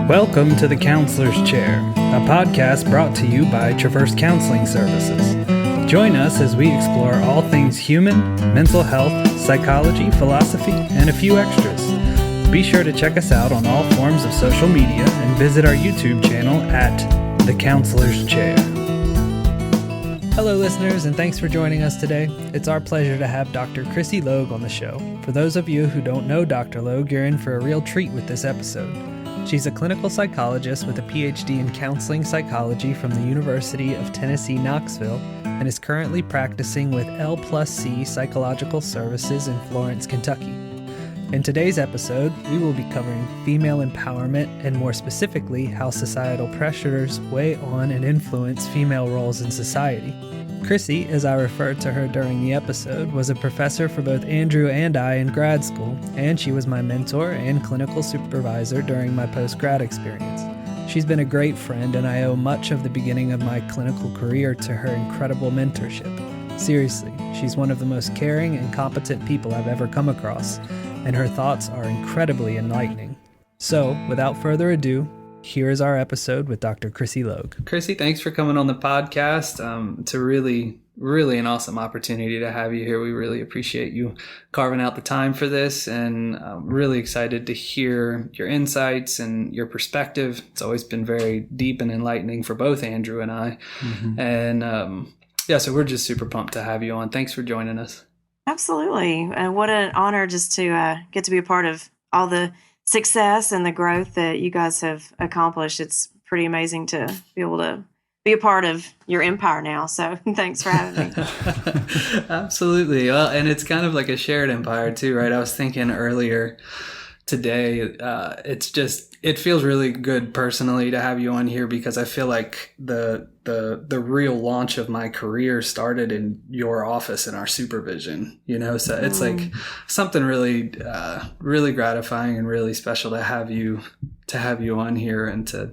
Welcome to The Counselor's Chair, a podcast brought to you by Traverse Counseling Services. Join us as we explore all things human, mental health, psychology, philosophy, and a few extras. Be sure to check us out on all forms of social media and visit our YouTube channel at The Counselor's Chair. Hello, listeners, and thanks for joining us today. It's our pleasure to have Dr. Chrissy Logue on the show. For those of you who don't know Dr. Logue, you're in for a real treat with this episode. She's a clinical psychologist with a Ph.D. in counseling psychology from the University of Tennessee Knoxville and is currently practicing with L+C Psychological Services in Florence, Kentucky. In today's episode, we will be covering female empowerment and more specifically how societal pressures weigh on and influence female roles in society. Chrissy, as I referred to her during the episode, was a professor for both Andrew and I in grad school, and she was my mentor and clinical supervisor during my post-grad experience. She's been a great friend, and I owe much of the beginning of my clinical career to her incredible mentorship. Seriously, she's one of the most caring and competent people I've ever come across, and her thoughts are incredibly enlightening. So, without further ado, here is our episode with Dr. Chrissy Logue. Chrissy, thanks for coming on the podcast. It's a really an awesome opportunity to have you here. We really appreciate you carving out the time for this, and I'm really excited to hear your insights and your perspective. It's always been very deep and enlightening for both Andrew and I. Mm-hmm. And so we're just super pumped to have you on. Thanks for joining us. Absolutely. What an honor just to get to be a part of all the success and the growth that you guys have accomplished. It's pretty amazing to be able to be a part of your empire now. So thanks for having me. Absolutely. Well, and it's kind of like a shared empire too, right? I was thinking earlier today, it feels really good personally to have you on here because I feel like the real launch of my career started in your office and our supervision, so it's like something really gratifying and really special to have you on here and to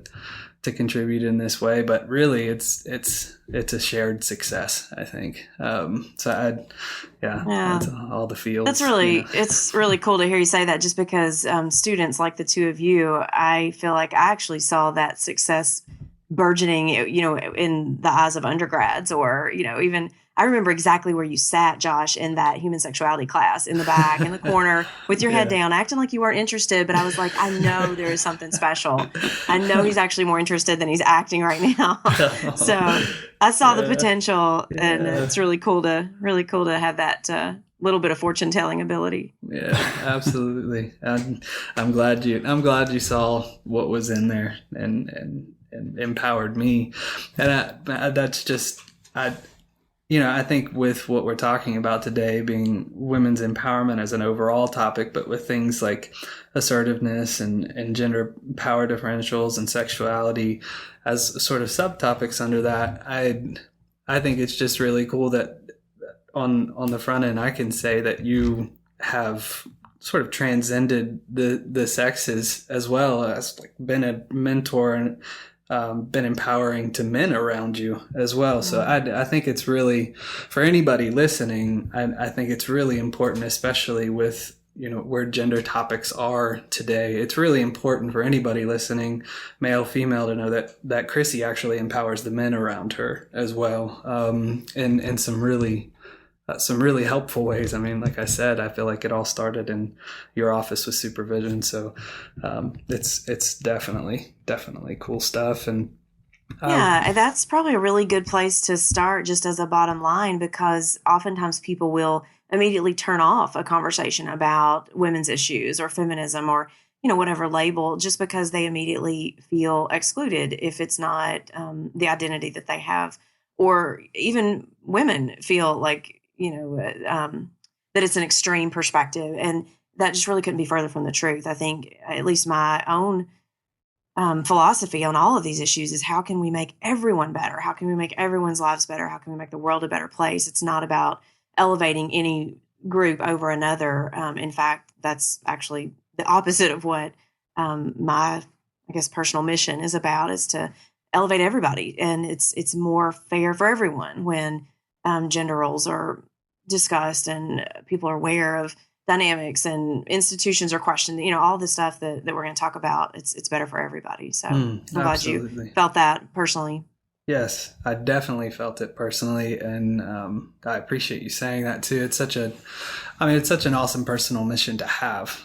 contribute in this way. But really it's a shared success, I think. That's all the feels. That's really, it's really cool to hear you say that, just because students like the two of you, I feel like I actually saw that success burgeoning, in the eyes of undergrads, or, even I remember exactly where you sat, Josh, in that human sexuality class, in the back, in the corner, with your head down, acting like you weren't interested. But I was like, I know there is something special. I know he's actually more interested than he's acting right now. So I saw the potential, and it's really cool to have that little bit of fortune telling ability. Yeah, absolutely. I'm glad you saw what was in there and empowered me. And that's just, I think with what we're talking about today being women's empowerment as an overall topic, but with things like assertiveness and gender power differentials and sexuality as sort of subtopics under that, I think it's just really cool that on the front end, I can say that you have sort of transcended the sexes as well as like been a mentor and been empowering to men around you as well. So I think it's really, for anybody listening, I think it's really important, especially with, where gender topics are today. It's really important for anybody listening, male, female, to know that Chrissy actually empowers the men around her as well. In some really helpful ways. I mean, like I said, I feel like it all started in your office with supervision. So it's definitely cool stuff. And that's probably a really good place to start, just as a bottom line, because oftentimes people will immediately turn off a conversation about women's issues or feminism or, whatever label, just because they immediately feel excluded if it's not the identity that they have. Or even women feel like, that it's an extreme perspective, and that just really couldn't be further from the truth. I think at least my own philosophy on all of these issues is, how can we make everyone better? How can we make everyone's lives better? How can we make the world a better place? It's not about elevating any group over another. In fact, that's actually the opposite of what my, personal mission is about, is to elevate everybody. And it's more fair for everyone when gender roles are discussed and people are aware of dynamics and institutions are questioned, all the stuff that we're going to talk about, it's better for everybody. So I'm glad you felt that personally. Yes, I definitely felt it personally. And I appreciate you saying that too. It's such an awesome personal mission to have,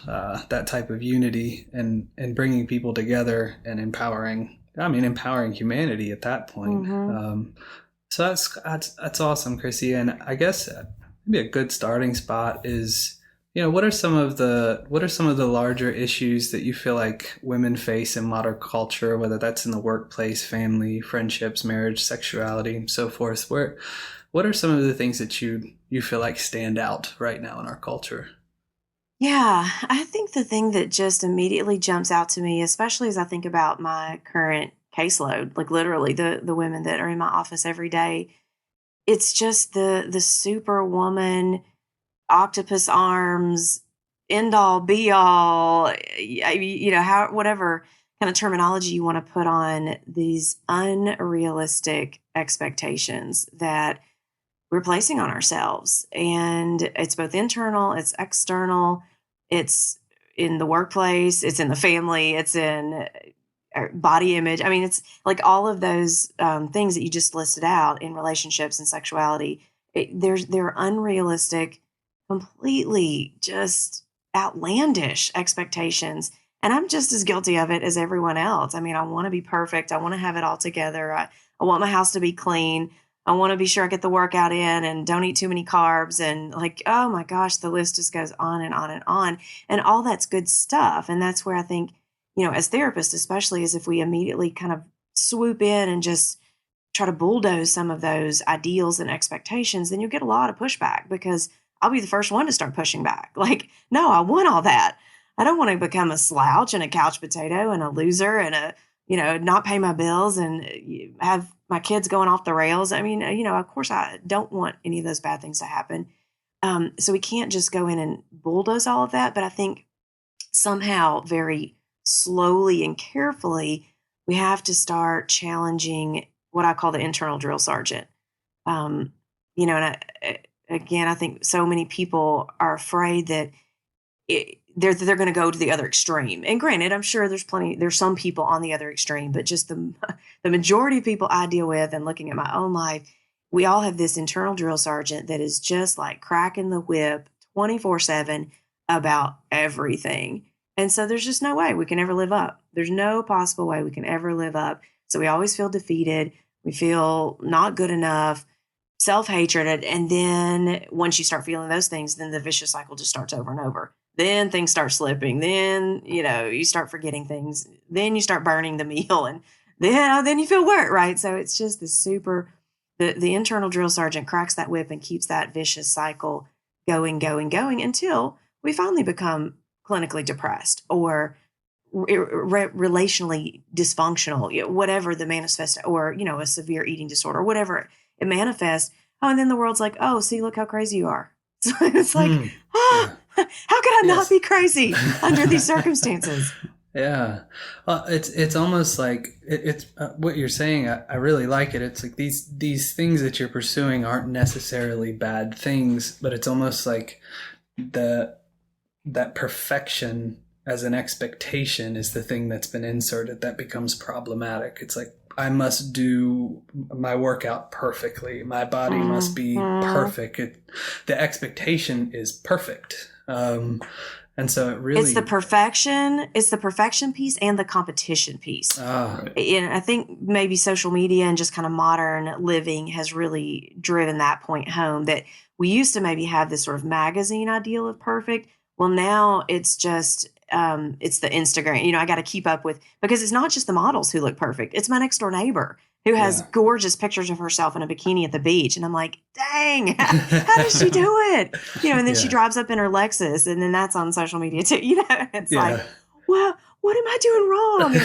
that type of unity and bringing people together and empowering humanity at that point. So that's awesome, Chrissy. And I guess maybe a good starting spot is, what are some of the larger issues that you feel like women face in modern culture, whether that's in the workplace, family, friendships, marriage, sexuality, so forth? What are some of the things that you feel like stand out right now in our culture? Yeah, I think the thing that just immediately jumps out to me, especially as I think about my current caseload, like literally the women that are in my office every day, it's just the superwoman, octopus arms, end all be all, whatever kind of terminology you want to put on these unrealistic expectations that we're placing on ourselves. And it's both internal, it's external, it's in the workplace, it's in the family, it's in body image. I mean, it's like all of those things that you just listed out in relationships and sexuality. They're unrealistic, completely just outlandish expectations. And I'm just as guilty of it as everyone else. I mean, I want to be perfect. I want to have it all together. I want my house to be clean. I want to be sure I get the workout in and don't eat too many carbs. And like, oh my gosh, the list just goes on and on and on. And all that's good stuff. And that's where I think, as therapists, especially, is if we immediately kind of swoop in and just try to bulldoze some of those ideals and expectations, then you'll get a lot of pushback, because I'll be the first one to start pushing back. Like, no, I want all that. I don't want to become a slouch and a couch potato and a loser and not pay my bills and have my kids going off the rails. I mean, of course I don't want any of those bad things to happen. So we can't just go in and bulldoze all of that. But I think somehow very slowly and carefully, we have to start challenging what I call the internal drill sergeant. And I think so many people are afraid that they're going to go to the other extreme. And granted, I'm sure there's some people on the other extreme, but just the majority of people I deal with, and looking at my own life, we all have this internal drill sergeant that is just like cracking the whip 24/7 about everything. And so there's just no way we can ever live up. There's no possible way we can ever live up. So we always feel defeated. We feel not good enough, self-hatred. And then once you start feeling those things, then the vicious cycle just starts over and over. Then things start slipping. Then, you start forgetting things. Then you start burning the meal. And then you feel worse, right? So it's just the internal drill sergeant cracks that whip and keeps that vicious cycle going until we finally become clinically depressed or relationally dysfunctional, whatever the manifest, or, a severe eating disorder, whatever it manifests. Oh, and then the world's like, oh, see, look how crazy you are. So it's like, how could I not be crazy under these circumstances? Yeah. Well, it's almost like it's what you're saying. I really like it. It's like these things that you're pursuing aren't necessarily bad things, but it's almost like that perfection as an expectation is the thing that's been inserted that becomes problematic. It's like, I must do my workout perfectly. My body must be perfect. The expectation is perfect. And so it's the perfection piece and the competition piece. And I think maybe social media and just kind of modern living has really driven that point home, that we used to maybe have this sort of magazine ideal of perfect. Well, now it's just, it's the Instagram, I got to keep up with, because it's not just the models who look perfect. It's my next door neighbor who has gorgeous pictures of herself in a bikini at the beach. And I'm like, dang, how does she do it? And then she drives up in her Lexus, and then that's on social media too. It's like, well, what am I doing wrong?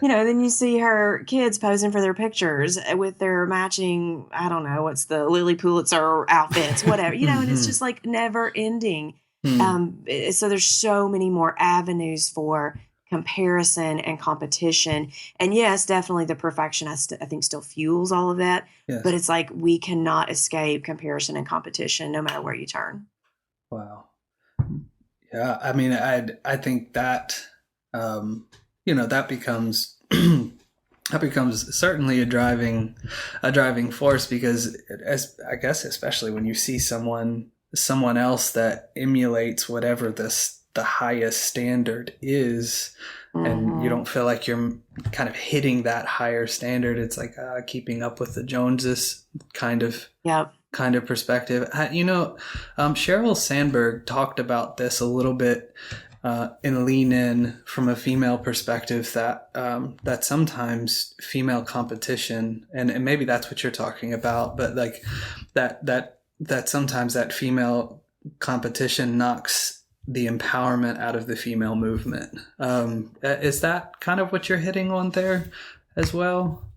And, then you see her kids posing for their pictures with their matching, I don't know, what's the Lily Pulitzer outfits, whatever, and it's just like never ending. So there's so many more avenues for comparison and competition. And yes, definitely the perfection, I think, still fuels all of that. Yes. But it's like we cannot escape comparison and competition no matter where you turn. Wow. Yeah, I mean, I think that that becomes that becomes certainly a driving force, because as I guess especially when you see someone else that emulates whatever the highest standard is, and you don't feel like you're kind of hitting that higher standard. It's like keeping up with the Joneses kind of perspective. Sheryl Sandberg talked about this a little bit in Lean In from a female perspective, that sometimes female competition, and maybe that's what you're talking about, but like that sometimes that female competition knocks the empowerment out of the female movement. Is that kind of what you're hitting on there as well?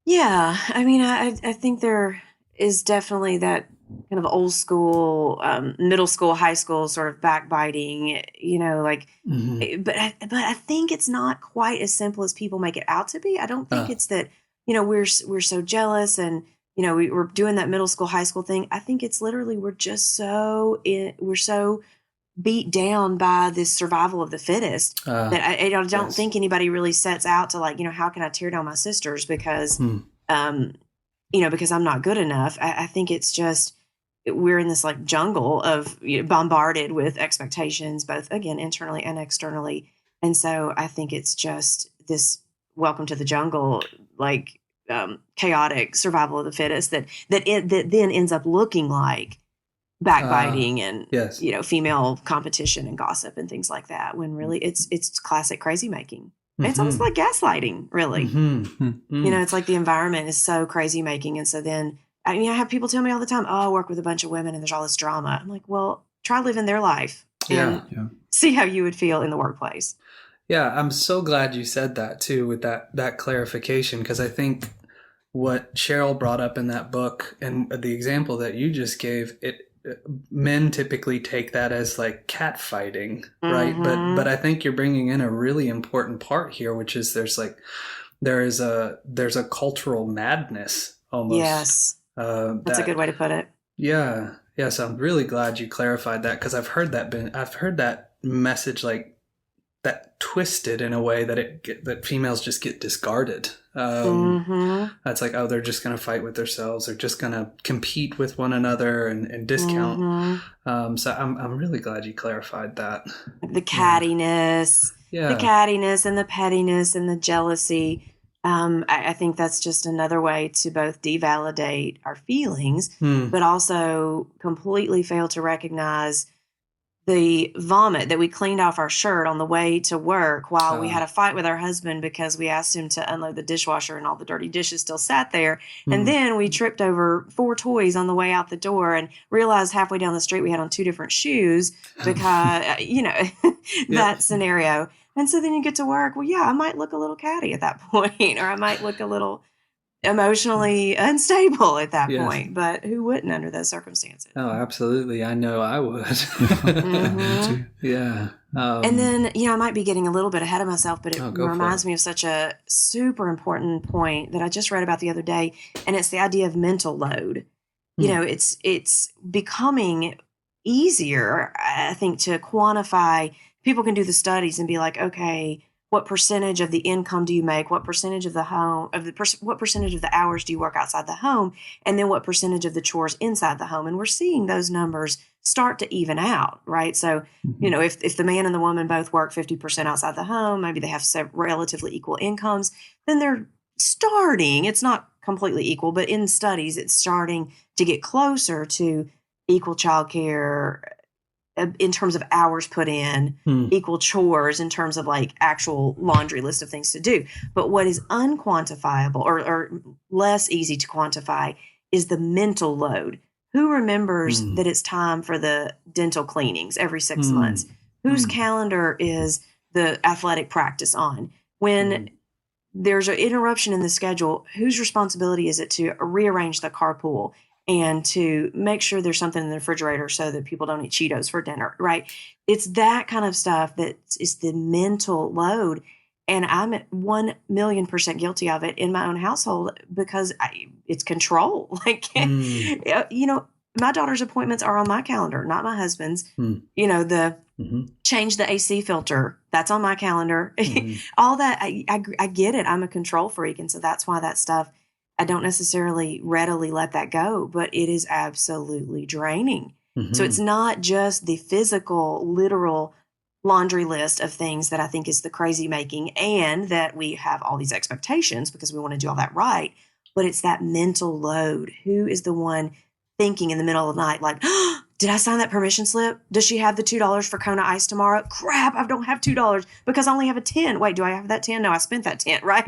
Yeah. I mean, I think there is definitely that kind of old school, middle school, high school sort of backbiting, but I think it's not quite as simple as people make it out to be. I don't think it's that, we're so jealous and, we're doing that middle school, high school thing. I think it's literally, we're so beat down by this survival of the fittest that I don't think anybody really sets out to how can I tear down my sisters because, because I'm not good enough. I think it's just, we're in this jungle of bombarded with expectations, both again, internally and externally. And so I think it's just this welcome to the jungle, chaotic survival of the fittest that then ends up looking like backbiting and female competition and gossip and things like that, when really it's classic crazy making. It's almost like gaslighting, really. It's like the environment is so crazy making, and so then I have people tell me all the time, I work with a bunch of women and there's all this drama. I'm like, well, try living their life and see how you would feel in the workplace. Yeah, I'm so glad you said that too, with that clarification, because I think what Sheryl brought up in that book and the example that you just gave, men typically take that as cat fighting, right? But I think you're bringing in a really important part here, which is there's a cultural madness almost. Yes, that's a good way to put it. Yeah. So I'm really glad you clarified that, because I've heard that message that twisted in a way that females just get discarded. That's they're just going to fight with themselves. They're just going to compete with one another and discount. So I'm really glad you clarified that. The cattiness, the cattiness and the pettiness and the jealousy. I think that's just another way to both devalidate our feelings, but also completely fail to recognize the vomit that we cleaned off our shirt on the way to work while we had a fight with our husband because we asked him to unload the dishwasher and all the dirty dishes still sat there. And then we tripped over 4 toys on the way out the door and realized halfway down the street we had on 2 different shoes because, that scenario. And so then you get to work. Well, I might look a little catty at that point, or I might look a little emotionally unstable at that point, but who wouldn't under those circumstances? Oh, absolutely. I know I would. Yeah. And then, I might be getting a little bit ahead of myself, but it reminds me of such a super important point that I just read about the other day. And it's the idea of mental load. It's becoming easier, I think, to quantify. People can do the studies and be like, okay, what percentage of the income do you make? What percentage of the home what percentage of the hours do you work outside the home? And then what percentage of the chores inside the home? And we're seeing those numbers start to even out, right? So, if the man and the woman both work 50% outside the home, maybe they have relatively equal incomes, then they're starting, it's not completely equal, but in studies, it's starting to get closer to equal childcare in terms of hours put in, equal chores in terms of actual laundry list of things to do. But what is unquantifiable or less easy to quantify is the mental load. Who remembers that it's time for the dental cleanings every 6 months? Whose calendar is the athletic practice on? When there's an interruption in the schedule, whose responsibility is it to rearrange the carpool and to make sure there's something in the refrigerator so that people don't eat Cheetos for dinner, right? It's that kind of stuff that is the mental load. And I'm 1,000,000% guilty of it in my own household because it's control. my daughter's appointments are on my calendar, not my husband's. You know, the change the AC filter, that's on my calendar. All that, I get it. I'm a control freak. And so that's why that stuff, I don't necessarily readily let that go, but it is absolutely draining. So it's not just the physical, literal laundry list of things that I think is the crazy making, and that we have all these expectations because we want to do all that right. But it's that mental load. Who is the one thinking in the middle of the night, like, oh, did I sign that permission slip? Does she have the $2 for Kona Ice tomorrow? Crap, I don't have $2 because I only have a 10. Wait, do I have that 10? No, I spent that 10, right?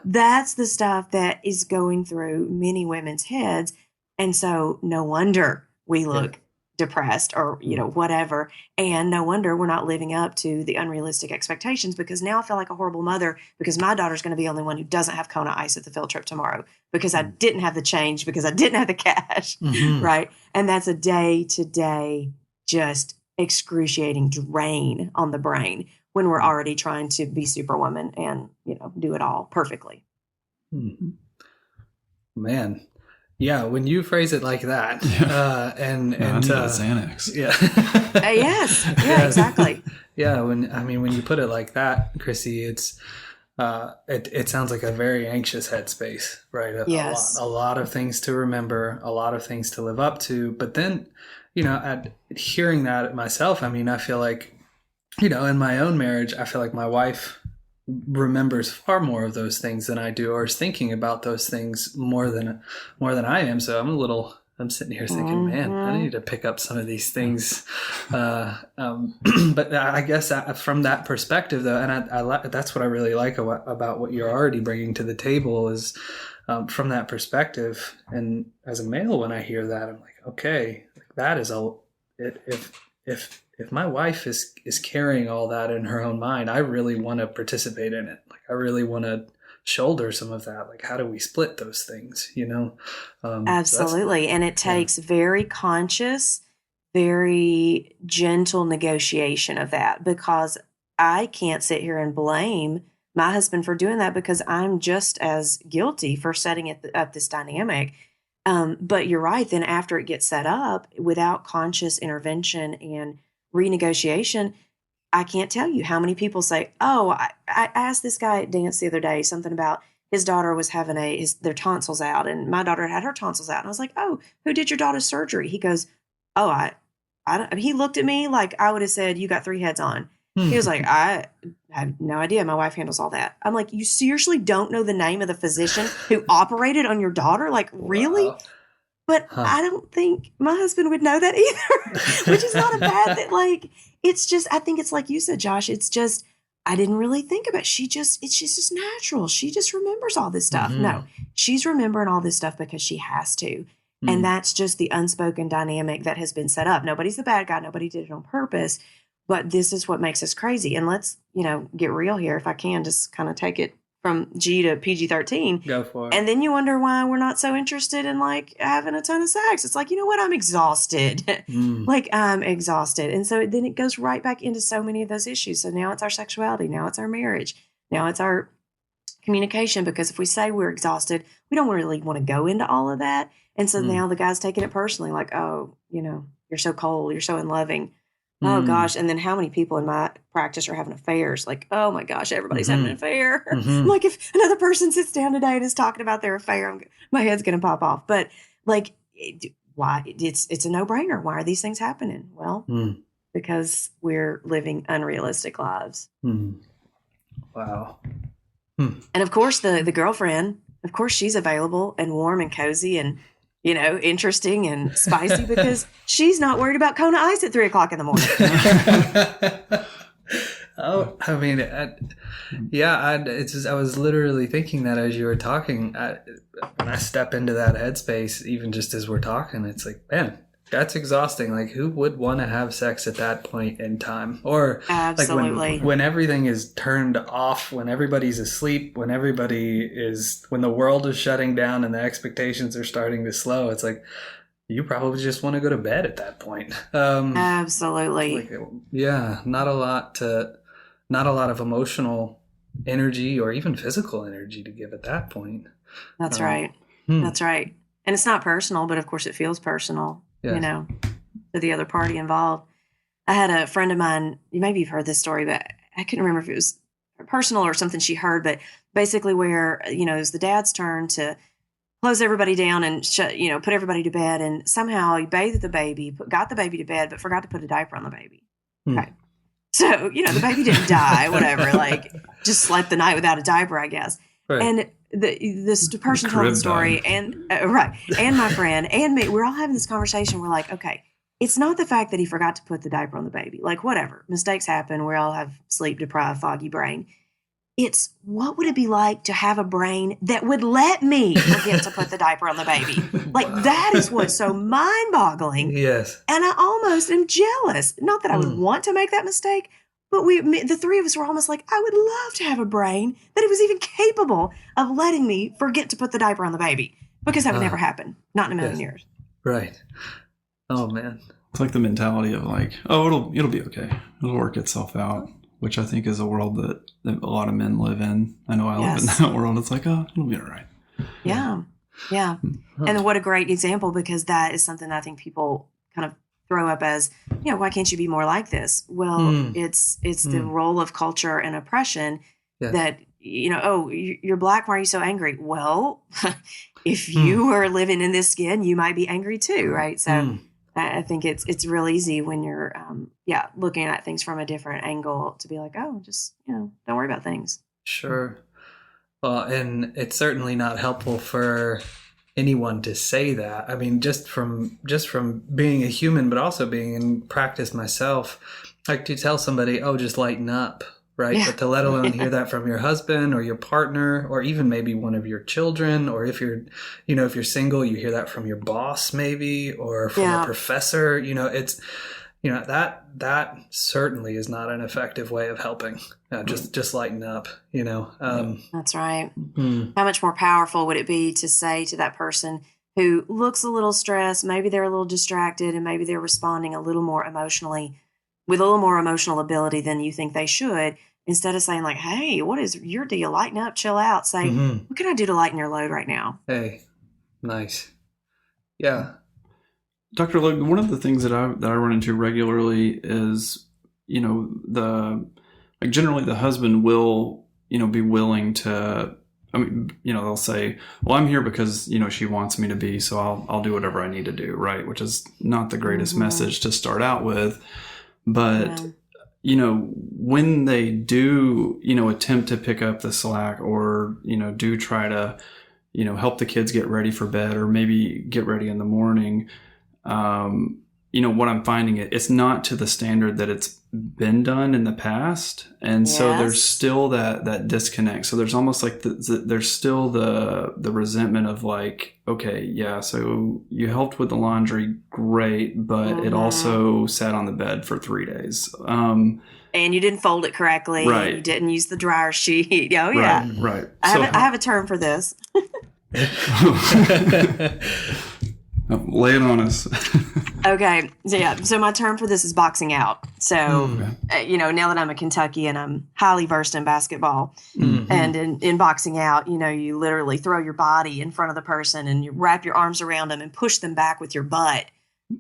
That's the stuff that is going through many women's heads. And so no wonder we look depressed or, you know, whatever. And no wonder we're not living up to the unrealistic expectations, because now I feel like a horrible mother because my daughter's going to be the only one who doesn't have Kona Ice at the field trip tomorrow because I didn't have the change, because I didn't have the cash, right? And that's a day-to-day just excruciating drain on the brain when we're already trying to be superwoman and, you know, do it all perfectly. Man. Yeah, when you phrase it like that, and Xanax. Yes, exactly. Yeah, when you put it like that, Chrissy, it's it sounds like a very anxious headspace, right? A lot of things to remember, a lot of things to live up to. But then, you know, hearing that myself, I mean, I feel like, you know, in my own marriage, I feel like my wife remembers far more of those things than I do, or is thinking about those things more than I am. So I'm sitting here thinking, man, I need to pick up some of these things. But I guess from that perspective, though, and that's what I really like about what you're already bringing to the table is from that perspective. And as a male, when I hear that, I'm like, okay, that is if my wife is carrying all that in her own mind, I really want to participate in it. Like, I really want to shoulder some of that. Like, how do we split those things, you know? Absolutely. And it takes very conscious, very gentle negotiation of that, because I can't sit here and blame my husband for doing that, because I'm just as guilty for setting up this dynamic. But you're right. Then after it gets set up without conscious intervention and renegotiation, I can't tell you how many people say, oh, I asked this guy at dance the other day something about his daughter was having their tonsils out, and my daughter had her tonsils out. And I was like, oh, who did your daughter's surgery? He goes, oh, I don't. He looked at me like I would have said, you got 3 heads on. He was like, I have no idea. My wife handles all that. I'm like, you seriously don't know the name of the physician who operated on your daughter? Like, really? Wow. But I don't think my husband would know that either, which is not a bad thing. Like, it's just, I think it's like you said, Josh, it's just, I didn't really think about it. She's just natural. She just remembers all this stuff. No, she's remembering all this stuff because she has to. And that's just the unspoken dynamic that has been set up. Nobody's the bad guy. Nobody did it on purpose. But this is what makes us crazy. And let's, you know, get real here. If I can just kind of take it from G to PG-13. Go for it. And then you wonder why we're not so interested in like having a ton of sex. It's like, you know what? I'm exhausted. Like, I'm exhausted. And so then it goes right back into so many of those issues. So now it's our sexuality. Now it's our marriage. Now it's our communication. Because if we say we're exhausted, we don't really want to go into all of that. And so now the guy's taking it personally. Like, oh, you know, you're so cold. You're so unloving. Oh, gosh. And then how many people in my practice are having affairs? Like, oh, my gosh, everybody's having an affair. Like, if another person sits down today and is talking about their affair, my head's going to pop off. But, like, why? It's a no-brainer. Why are these things happening? Well, because we're living unrealistic lives. Wow. And, of course, the girlfriend, of course, she's available and warm and cozy and, you know, interesting and spicy because she's not worried about Kona Ice at 3:00 in the morning. Oh, I mean, I was literally thinking that as you were talking. When I step into that headspace, even just as we're talking, it's like, man, that's exhausting. Like, who would want to have sex at that point in time? Or absolutely, like when everything is turned off, when everybody's asleep, when the world is shutting down and the expectations are starting to slow, it's like you probably just want to go to bed at that point. Absolutely. Not a lot of emotional energy or even physical energy to give at that point. That's right. That's right. And it's not personal, but of course it feels personal, Yes. you know, to the other party involved. I had a friend of mine, maybe you've heard this story, but I couldn't remember if it was personal or something she heard, but basically where, you know, it was the dad's turn to close everybody down and put everybody to bed. And somehow he bathed the baby, got the baby to bed, but forgot to put a diaper on the baby. Okay. So, you know, the baby didn't die, whatever, like just slept the night without a diaper, I guess. Right. And this person told the story and my friend and me, we're all having this conversation. We're like, okay, it's not the fact that he forgot to put the diaper on the baby. Like, whatever. Mistakes happen. We all have sleep-deprived, foggy brain. It's what would it be like to have a brain that would let me forget to put the diaper on the baby? Like, that is what's so mind-boggling. Yes. And I almost am jealous. Not that I would want to make that mistake, but the three of us were almost like, I would love to have a brain that it was even capable of letting me forget to put the diaper on the baby. Because that would never happen. Not in a million years. Right. Oh, man. It's like the mentality of like, oh, it'll be okay. It'll work itself out, which I think is a world that a lot of men live in. I know I live in that world. It's like, oh, it'll be all right. Yeah. Yeah. And what a great example, because that is something that I think people kind of throw up as, you know, why can't you be more like this? Well, it's the role of culture and oppression that, you know, oh, you're Black. Why are you so angry? Well, if you were living in this skin, you might be angry too, right? So I think it's real easy when you're, looking at things from a different angle to be like, oh, just, you know, don't worry about things. Sure. Well, and it's certainly not helpful for anyone to say that. I mean, just from being a human, but also being in practice myself, like to tell somebody, oh, just lighten up. Right. Yeah. But to let alone hear that from your husband or your partner, or even maybe one of your children, or if you're single, you hear that from your boss, maybe, or from a professor, you know, it's, you know, that certainly is not an effective way of helping. Just lighten up, you know. That's right. How much more powerful would it be to say to that person who looks a little stressed, maybe they're a little distracted, and maybe they're responding a little more emotionally, with a little more emotional ability than you think they should, instead of saying like, hey, what is your deal? Lighten up, chill out. Say, what can I do to lighten your load right now? Hey, nice. Yeah. Dr. Logue, one of the things that I run into regularly is, you know, generally the husband will, you know, be willing to, I mean, you know, they'll say, well, I'm here because, you know, she wants me to be, so I'll do whatever I need to do, right? Which is not the greatest message to start out with. But, you know, when they do, you know, attempt to pick up the slack, or, you know, do try to, you know, help the kids get ready for bed, or maybe get ready in the morning, you know, what I'm finding, it's not to the standard that it's been done in the past. And so there's still that disconnect. So there's almost like there's still the resentment of like, okay, yeah, so you helped with the laundry, great, but it also sat on the bed for 3 days. And you didn't fold it correctly. Right. You didn't use the dryer sheet. Oh, yeah. Right. I have a term for this. Lay it on us. Okay. So my term for this is boxing out. So, you know, now that I'm a Kentuckian, I'm highly versed in basketball. And in boxing out, you know, you literally throw your body in front of the person and you wrap your arms around them and push them back with your butt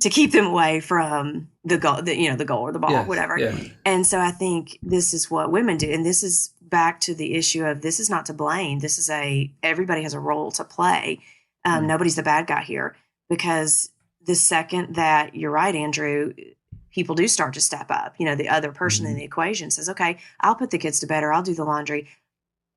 to keep them away from the goal, the goal or the ball, whatever. Yeah. And so I think this is what women do. And this is back to the issue of, this is not to blame. This is everybody has a role to play. Nobody's the bad guy here. Because the second that, you're right, Andrew, people do start to step up. You know, the other person in the equation says, okay, I'll put the kids to bed, or I'll do the laundry.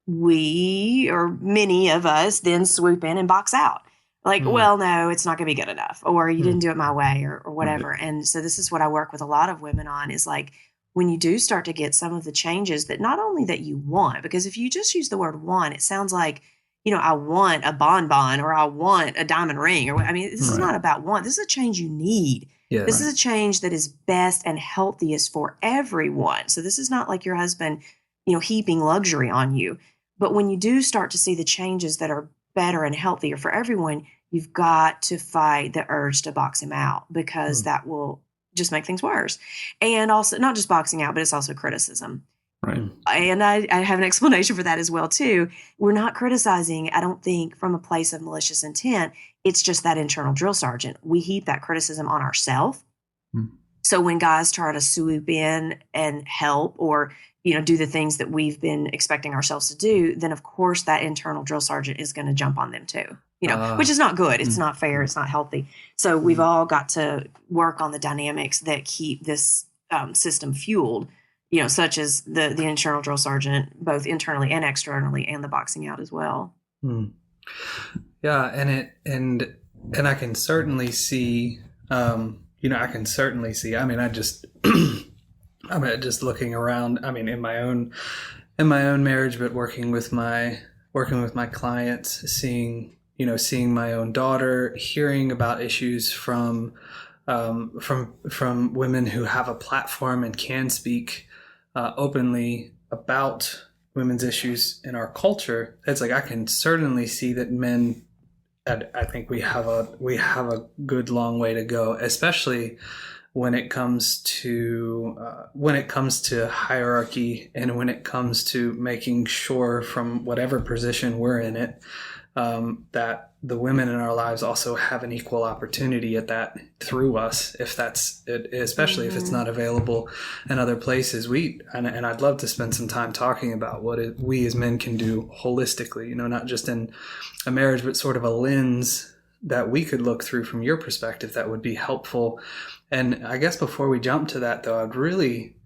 We, or many of us, then swoop in and box out. Like, well, no, it's not going to be good enough, or you didn't do it my way, or whatever. Right. And so this is what I work with a lot of women on, is like, when you do start to get some of the changes that not only that you want, because if you just use the word want, it sounds like, you know, I want a bonbon, or I want a diamond ring, or, I mean, this is not about want. This is a change you need. Yeah, this is a change that is best and healthiest for everyone. So this is not like your husband, you know, heaping luxury on you. But when you do start to see the changes that are better and healthier for everyone, you've got to fight the urge to box him out, because that will just make things worse. And also, not just boxing out, but it's also criticism. Right. And I have an explanation for that as well, too. We're not criticizing, I don't think, from a place of malicious intent. It's just that internal drill sergeant. We heap that criticism on ourselves. So when guys try to swoop in and help or, do the things that we've been expecting ourselves to do, then of course that internal drill sergeant is going to jump on them too, which is not good. It's not fair. It's not healthy. So we've all got to work on the dynamics that keep this system fueled, such as the internal drill sergeant, both internally and externally, and the boxing out as well. Yeah. And I can certainly see, I'm just looking around. I mean, in my own marriage, but working with my clients, seeing my own daughter, hearing about issues from women who have a platform and can speak openly about women's issues in our culture. It's like I can certainly see that men. I think we have a good long way to go, especially when it comes to hierarchy and when it comes to making sure from whatever position we're in it, that the women in our lives also have an equal opportunity at that through us, if that's it, especially if it's not available in other places. And I'd love to spend some time talking about what we as men can do holistically, not just in a marriage, but sort of a lens that we could look through from your perspective that would be helpful. And I guess before we jump to that, though, I'd really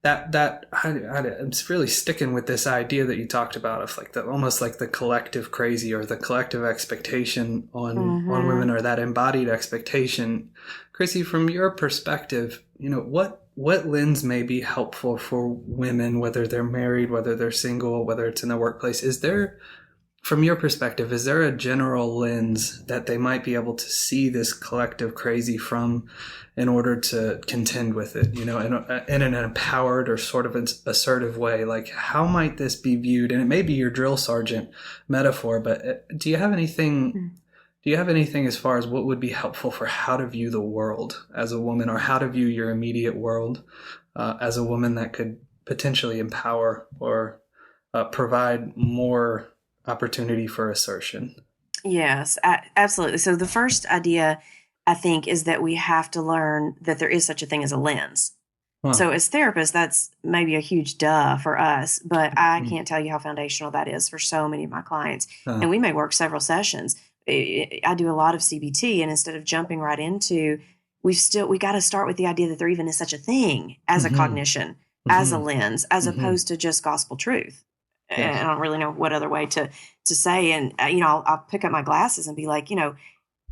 I'm really sticking with this idea that you talked about of like almost like the collective crazy or the collective expectation on women, or that embodied expectation. Chrissy, from your perspective, what lens may be helpful for women, whether they're married, whether they're single, whether it's in the workplace? From your perspective, is there a general lens that they might be able to see this collective crazy from in order to contend with it, in an empowered or sort of an assertive way? Like, how might this be viewed? And it may be your drill sergeant metaphor, but do you have anything as far as what would be helpful for how to view the world as a woman, or how to view your immediate world as a woman that could potentially empower or provide more opportunity for assertion? Yes, absolutely. So the first idea, I think, is that we have to learn that there is such a thing as a lens. So as therapists, that's maybe a huge duh for us, but I can't tell you how foundational that is for so many of my clients. And we may work several sessions. I do a lot of CBT, and instead of jumping right into, we got to start with the idea that there even is such a thing as a cognition, as a lens, as opposed to just gospel truth. And I don't really know what other way to say. And, I'll pick up my glasses and be like,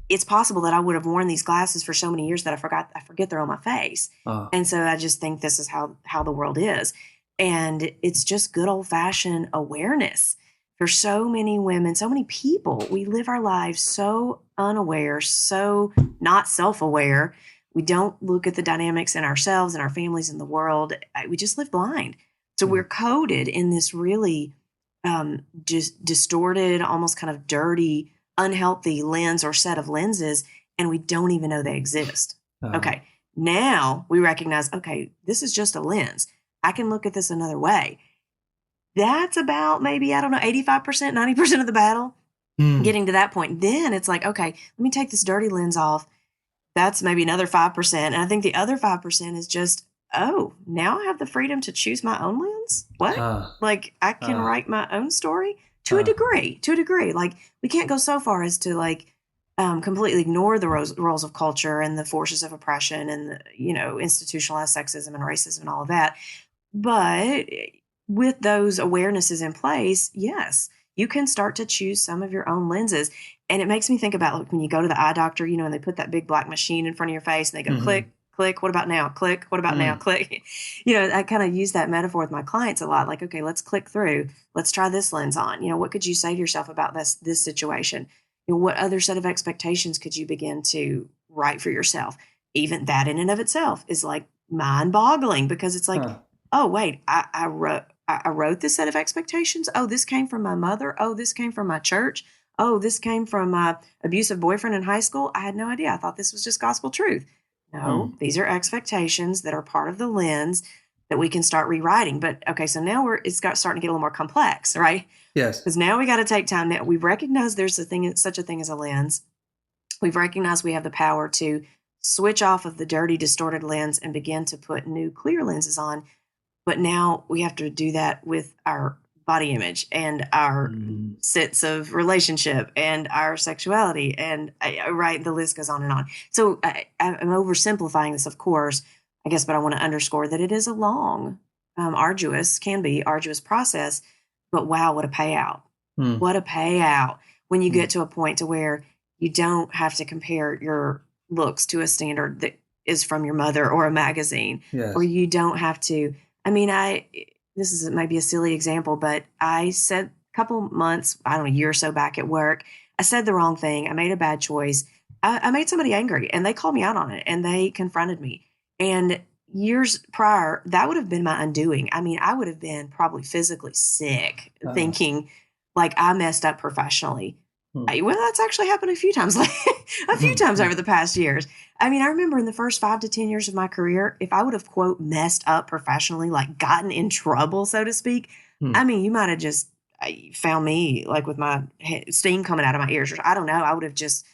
it's possible that I would have worn these glasses for so many years that I forget they're on my face. And so I just think this is how the world is. And it's just good old fashioned awareness for so many women, so many people. We live our lives so unaware, so not self-aware. We don't look at the dynamics in ourselves and our families in the world. We just live blind. So we're coded in this really just distorted, almost kind of dirty, unhealthy lens or set of lenses, and we don't even know they exist. Okay, now we recognize, okay, this is just a lens. I can look at this another way. That's about maybe, 85%, 90% of the battle, getting to that point. Then it's like, okay, let me take this dirty lens off. That's maybe another 5%. And I think the other 5% is just, now I have the freedom to choose my own lens? What? Like, I can write my own story? To a degree. Like, we can't go so far as to, completely ignore the roles of culture and the forces of oppression and, institutionalized sexism and racism and all of that. But with those awarenesses in place, yes, you can start to choose some of your own lenses. And it makes me think about, when you go to the eye doctor, and they put that big black machine in front of your face and they go, click, click, what about now? Click, what about now? Click. I kind of use that metaphor with my clients a lot. Like, okay, let's click through. Let's try this lens on. What could you say to yourself about this situation? What other set of expectations could you begin to write for yourself? Even that in and of itself is like mind-boggling, because it's like, oh, wait, I wrote this set of expectations. Oh, this came from my mother. Oh, this came from my church. Oh, this came from my abusive boyfriend in high school. I had no idea. I thought this was just gospel truth. No, these are expectations that are part of the lens. that we can start rewriting. But okay, so now it's starting to get a little more complex, right? Yes. Because now we got to take time. Now we've recognized there's such a thing as a lens. We've recognized we have the power to switch off of the dirty, distorted lens and begin to put new, clear lenses on. But now we have to do that with our body image and our sense of relationship and our sexuality. And right, the list goes on and on. So I'm oversimplifying this, of course, I guess, but I want to underscore that it is a long, arduous process. But wow, what a payout. What a payout when you get to a point to where you don't have to compare your looks to a standard that is from your mother or a magazine, or you don't have to. I mean, this is maybe a silly example, but I said a couple months, I don't know, a year or so back at work, I said the wrong thing. I made a bad choice. I made somebody angry, and they called me out on it, and they confronted me. And years prior, that would have been my undoing. I mean, I would have been probably physically sick, thinking like I messed up professionally. Well, that's actually happened a few times, times over the past years. I mean, I remember in the first 5 to 10 years of my career, if I would have, quote, messed up professionally, like gotten in trouble, so to speak, I mean, you might have just found me like with my steam coming out of my ears. Or I don't know. I would have just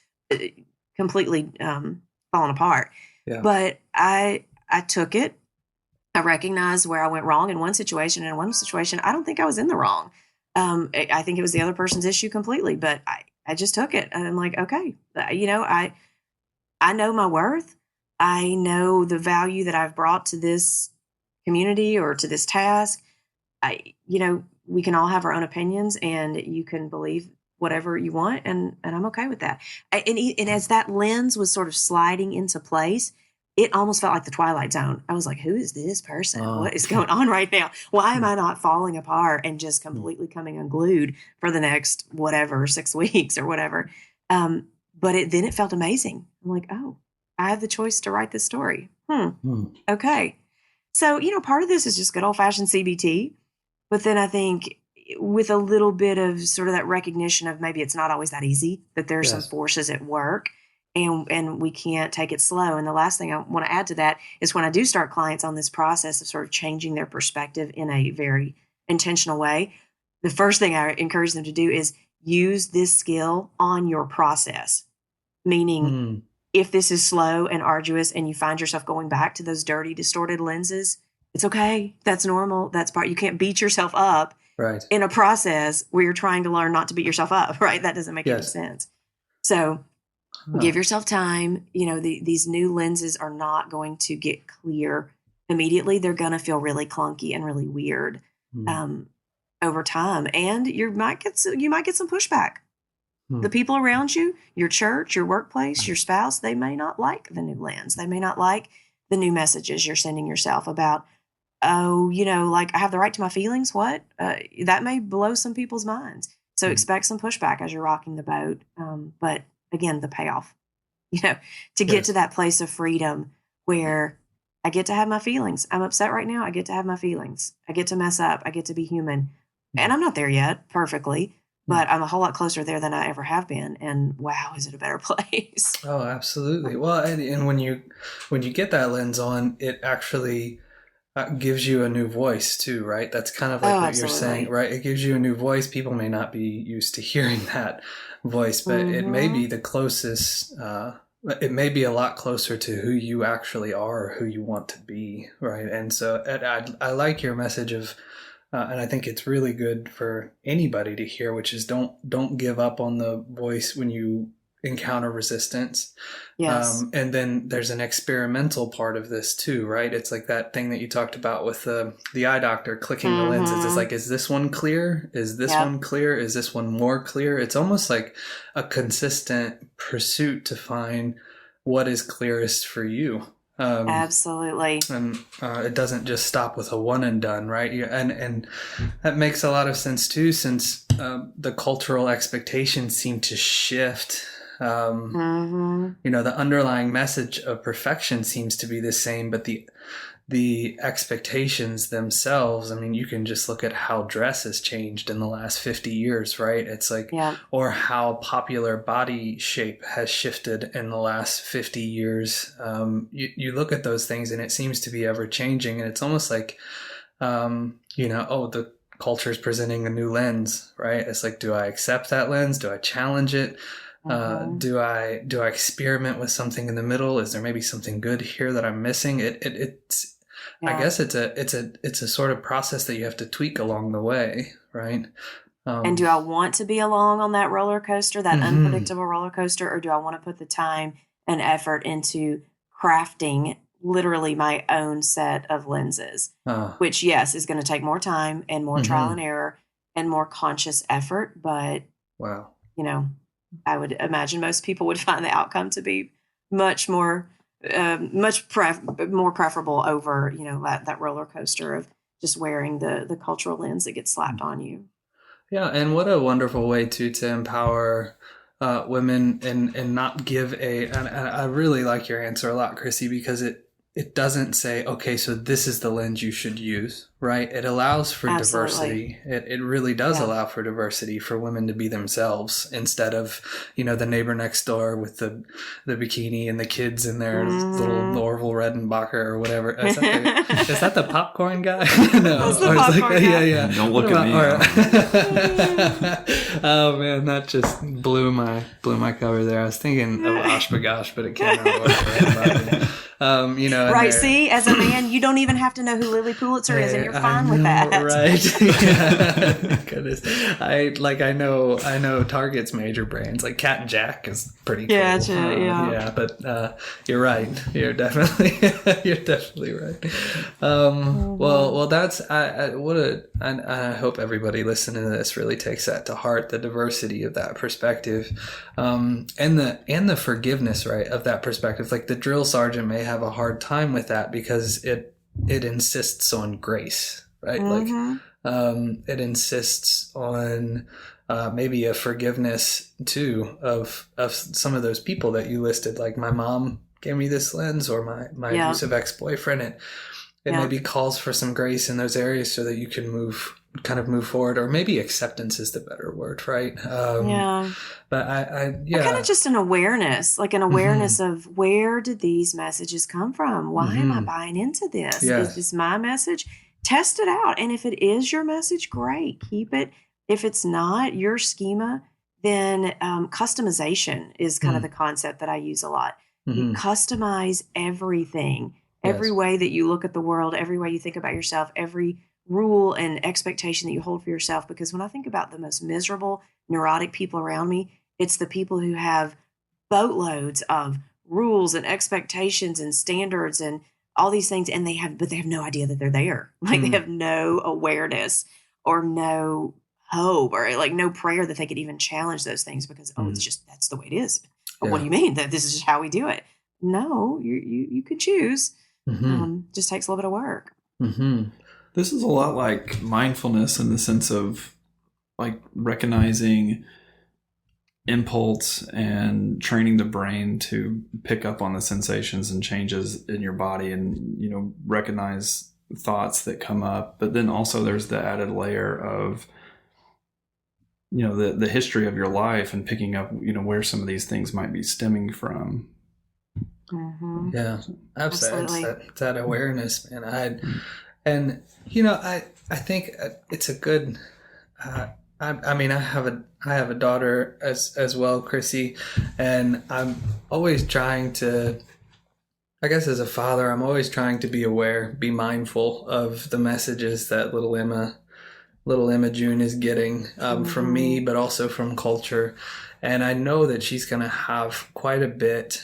completely fallen apart. Yeah. But I took it. I recognized where I went wrong in one situation. And in one situation, I don't think I was in the wrong. I think it was the other person's issue completely, but I just took it, and I'm like, okay, I know my worth. I know the value that I've brought to this community or to this task. We can all have our own opinions, and you can believe whatever you want. And I'm okay with that. And as that lens was sort of sliding into place, it almost felt like the Twilight Zone. I was like, who is this person? What is going on right now? Why am I not falling apart and just completely coming unglued for the next, 6 weeks or whatever? But then it felt amazing. I'm like, oh, I have the choice to write this story. Okay. So, part of this is just good old fashioned CBT. But then I think with a little bit of sort of that recognition of maybe it's not always that easy, that there's some forces at work. And we can't take it slow. And the last thing I want to add to that is when I do start clients on this process of sort of changing their perspective in a very intentional way, the first thing I encourage them to do is use this skill on your process. Meaning, if this is slow and arduous and you find yourself going back to those dirty, distorted lenses, it's okay. That's normal. That's part. You can't beat yourself up in a process where you're trying to learn not to beat yourself up, right? That doesn't make any sense. So give yourself time. These new lenses are not going to get clear immediately. They're going to feel really clunky and really weird over time. And you might get some pushback. The people around you, your church, your workplace, your spouse, they may not like the new lens. They may not like the new messages you're sending yourself about, I have the right to my feelings. What? That may blow some people's minds. So expect some pushback as you're rocking the boat. But again, the payoff, to get to that place of freedom where I get to have my feelings. I'm upset right now. I get to have my feelings. I get to mess up. I get to be human. And I'm not there yet perfectly, but I'm a whole lot closer there than I ever have been. And wow, is it a better place? Oh, absolutely. Well, and when you get that lens on, it actually gives you a new voice too, right? That's kind of like what you're saying, right? It gives you a new voice. People may not be used to hearing that voice, but it may be the closest, it may be a lot closer to who you actually are, who you want to be, right? And so I like your message of, and I think it's really good for anybody to hear, which is don't give up on the voice when you encounter resistance. Yes. And then there's an experimental part of this too, right? It's like that thing that you talked about with the eye doctor clicking the lenses. It's like, is this one clear? Is this one clear? Is this one more clear? It's almost like a consistent pursuit to find what is clearest for you. Absolutely. And it doesn't just stop with a one and done, right? And that makes a lot of sense too, since the cultural expectations seem to shift. The underlying message of perfection seems to be the same, but the the expectations themselves. I mean, you can just look at how dress has changed in the last 50 years, right? It's like, or how popular body shape has shifted in the last 50 years. You look at those things and it seems to be ever changing. And it's almost like, the culture is presenting a new lens, right? It's like, do I accept that lens? Do I challenge it? Do I experiment with something in the middle? Is there maybe something good here that I'm missing? It's I guess it's a sort of process that you have to tweak along the way, right? And do I want to be along on that roller coaster, that unpredictable roller coaster, or do I want to put the time and effort into crafting literally my own set of lenses, which, yes, is going to take more time and more trial and error and more conscious effort. But, I would imagine most people would find the outcome to be much more preferable over, that roller coaster of just wearing the cultural lens that gets slapped on you. Yeah. And what a wonderful way to empower women and not give and I really like your answer a lot, Chrissy, because it doesn't say, okay, so this is the lens you should use, right? It allows for diversity. It really does allow for diversity for women to be themselves instead of, the neighbor next door with the bikini and the kids in their little Orville Redenbacher or whatever. Is that the popcorn guy? No. That's the popcorn guy. Yeah. Don't look at me. Oh man, that just blew my cover there. I was thinking of Oshbagosh, but it came out Redenbacher. Right. See, as a man, you don't even have to know who Lily Pulitzer is, and you're fine with that. Right. Yeah. Goodness. I know Target's major brands, like Cat and Jack is pretty cool. Yeah. But you're right. You're definitely right. Well, that's I hope everybody listening to this really takes that to heart, the diversity of that perspective, and the forgiveness, right, of that perspective. Like the drill sergeant may have a hard time with that because it insists on grace, right? Like it insists on maybe a forgiveness too of some of those people that you listed, like my mom gave me this lens, or my abusive ex-boyfriend. It maybe calls for some grace in those areas so that you can move forward, or maybe acceptance is the better word, right? But I kind of just an awareness, of where did these messages come from? Why am I buying into this? Is this my message? Test it out. And if it is your message, great, keep it. If it's not your schema, then customization is kind of the concept that I use a lot. You customize everything, every way that you look at the world, every way you think about yourself, every rule and expectation that you hold for yourself. Because when I think about the most miserable, neurotic people around me, it's the people who have boatloads of rules and expectations and standards and all these things, and they have no idea that they're there. Like they have no awareness or no hope or like no prayer that they could even challenge those things because it's just that's the way it is. What do you mean that this is just how we do it? No, you could choose. Just takes a little bit of work. This is a lot like mindfulness in the sense of like recognizing impulse and training the brain to pick up on the sensations and changes in your body and, recognize thoughts that come up. But then also there's the added layer of, the history of your life and picking up, where some of these things might be stemming from. Yeah, absolutely. It's that awareness, man. I think it's a good. I have a daughter as well, Chrissy, and I'm always trying to. I guess as a father, I'm always trying to be aware, be mindful of the messages that little Emma June is getting from me, but also from culture, and I know that she's going to have quite a bit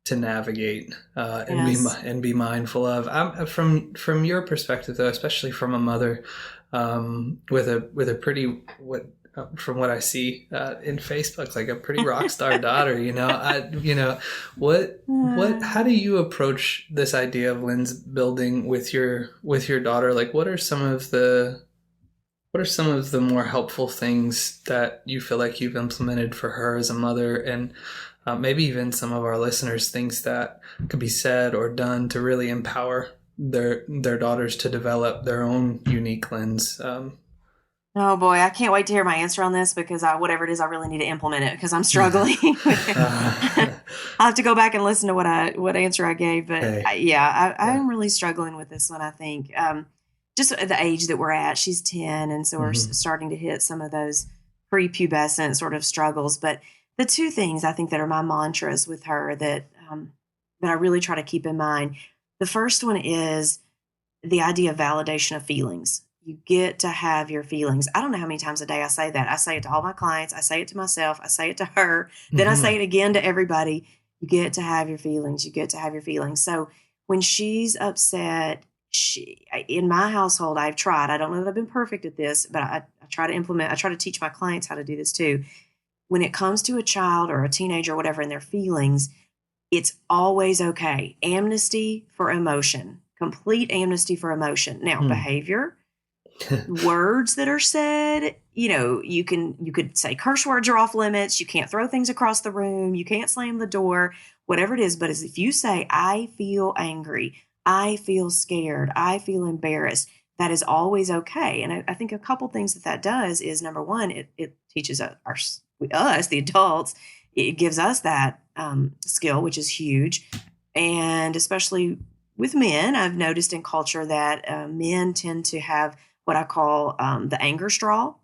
to navigate and be mindful of. From your perspective, though, especially from a mother with a pretty from what I see in Facebook, like a pretty rock star daughter. How do you approach this idea of lens building with your daughter? Like, what are some of the more helpful things that you feel like you've implemented for her as a mother, and maybe even some of our listeners, things that could be said or done to really empower their daughters to develop their own unique lens. Oh boy, I can't wait to hear my answer on this because whatever it is, I really need to implement it because I'm struggling. I'll have to go back and listen to what answer I gave, but I'm really struggling with this one. I think just at the age that we're at, she's 10, and so we're starting to hit some of those prepubescent sort of struggles. But the two things I think that are my mantras with her that I really try to keep in mind. The first one is the idea of validation of feelings. You get to have your feelings. I don't know how many times a day I say that. I say it to all my clients. I say it to myself. I say it to her. Then I say it again to everybody. You get to have your feelings. You get to have your feelings. So when she's upset, in my household, I've tried. I don't know that I've been perfect at this, but I try to implement. I try to teach my clients how to do this too. When it comes to a child or a teenager or whatever and their feelings, it's always okay. Amnesty for emotion. Complete amnesty for emotion. Now, behavior. Words that are said, you could say curse words are off limits. You can't throw things across the room. You can't slam the door, whatever it is. But if you say, I feel angry, I feel scared, I feel embarrassed, that is always okay. And I think a couple things that does is, number one, it teaches us, the adults, it gives us that skill, which is huge. And especially with men, I've noticed in culture that men tend to have what I call the anger straw.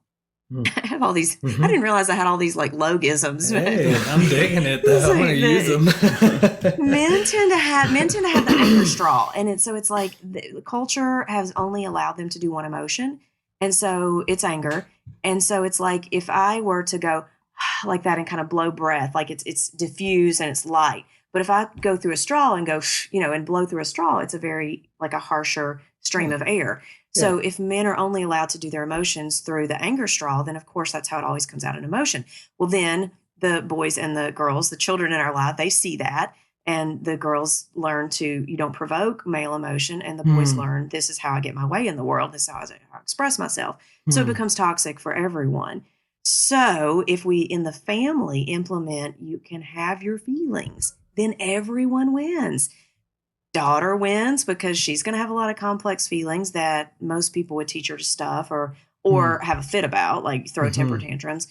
I have all these. I didn't realize I had all these like Logisms. Hey, I'm digging it though. I'm going to use them. men tend to have the anger straw, and it's like the culture has only allowed them to do one emotion, and so it's anger. And so it's like if I were to go like that and kind of blow breath, like it's diffuse and it's light. But if I go through a straw and go, and blow through a straw, it's a very like a harsher stream of air. So if men are only allowed to do their emotions through the anger straw, then of course that's how it always comes out in emotion. Well, then the boys and the girls, the children in our life, they see that. And the girls learn you don't provoke male emotion. And the boys learn, this is how I get my way in the world. This is how I express myself. So it becomes toxic for everyone. So if we in the family implement, you can have your feelings, then everyone wins. Daughter wins because she's going to have a lot of complex feelings that most people would teach her to stuff or have a fit about, like throw temper tantrums.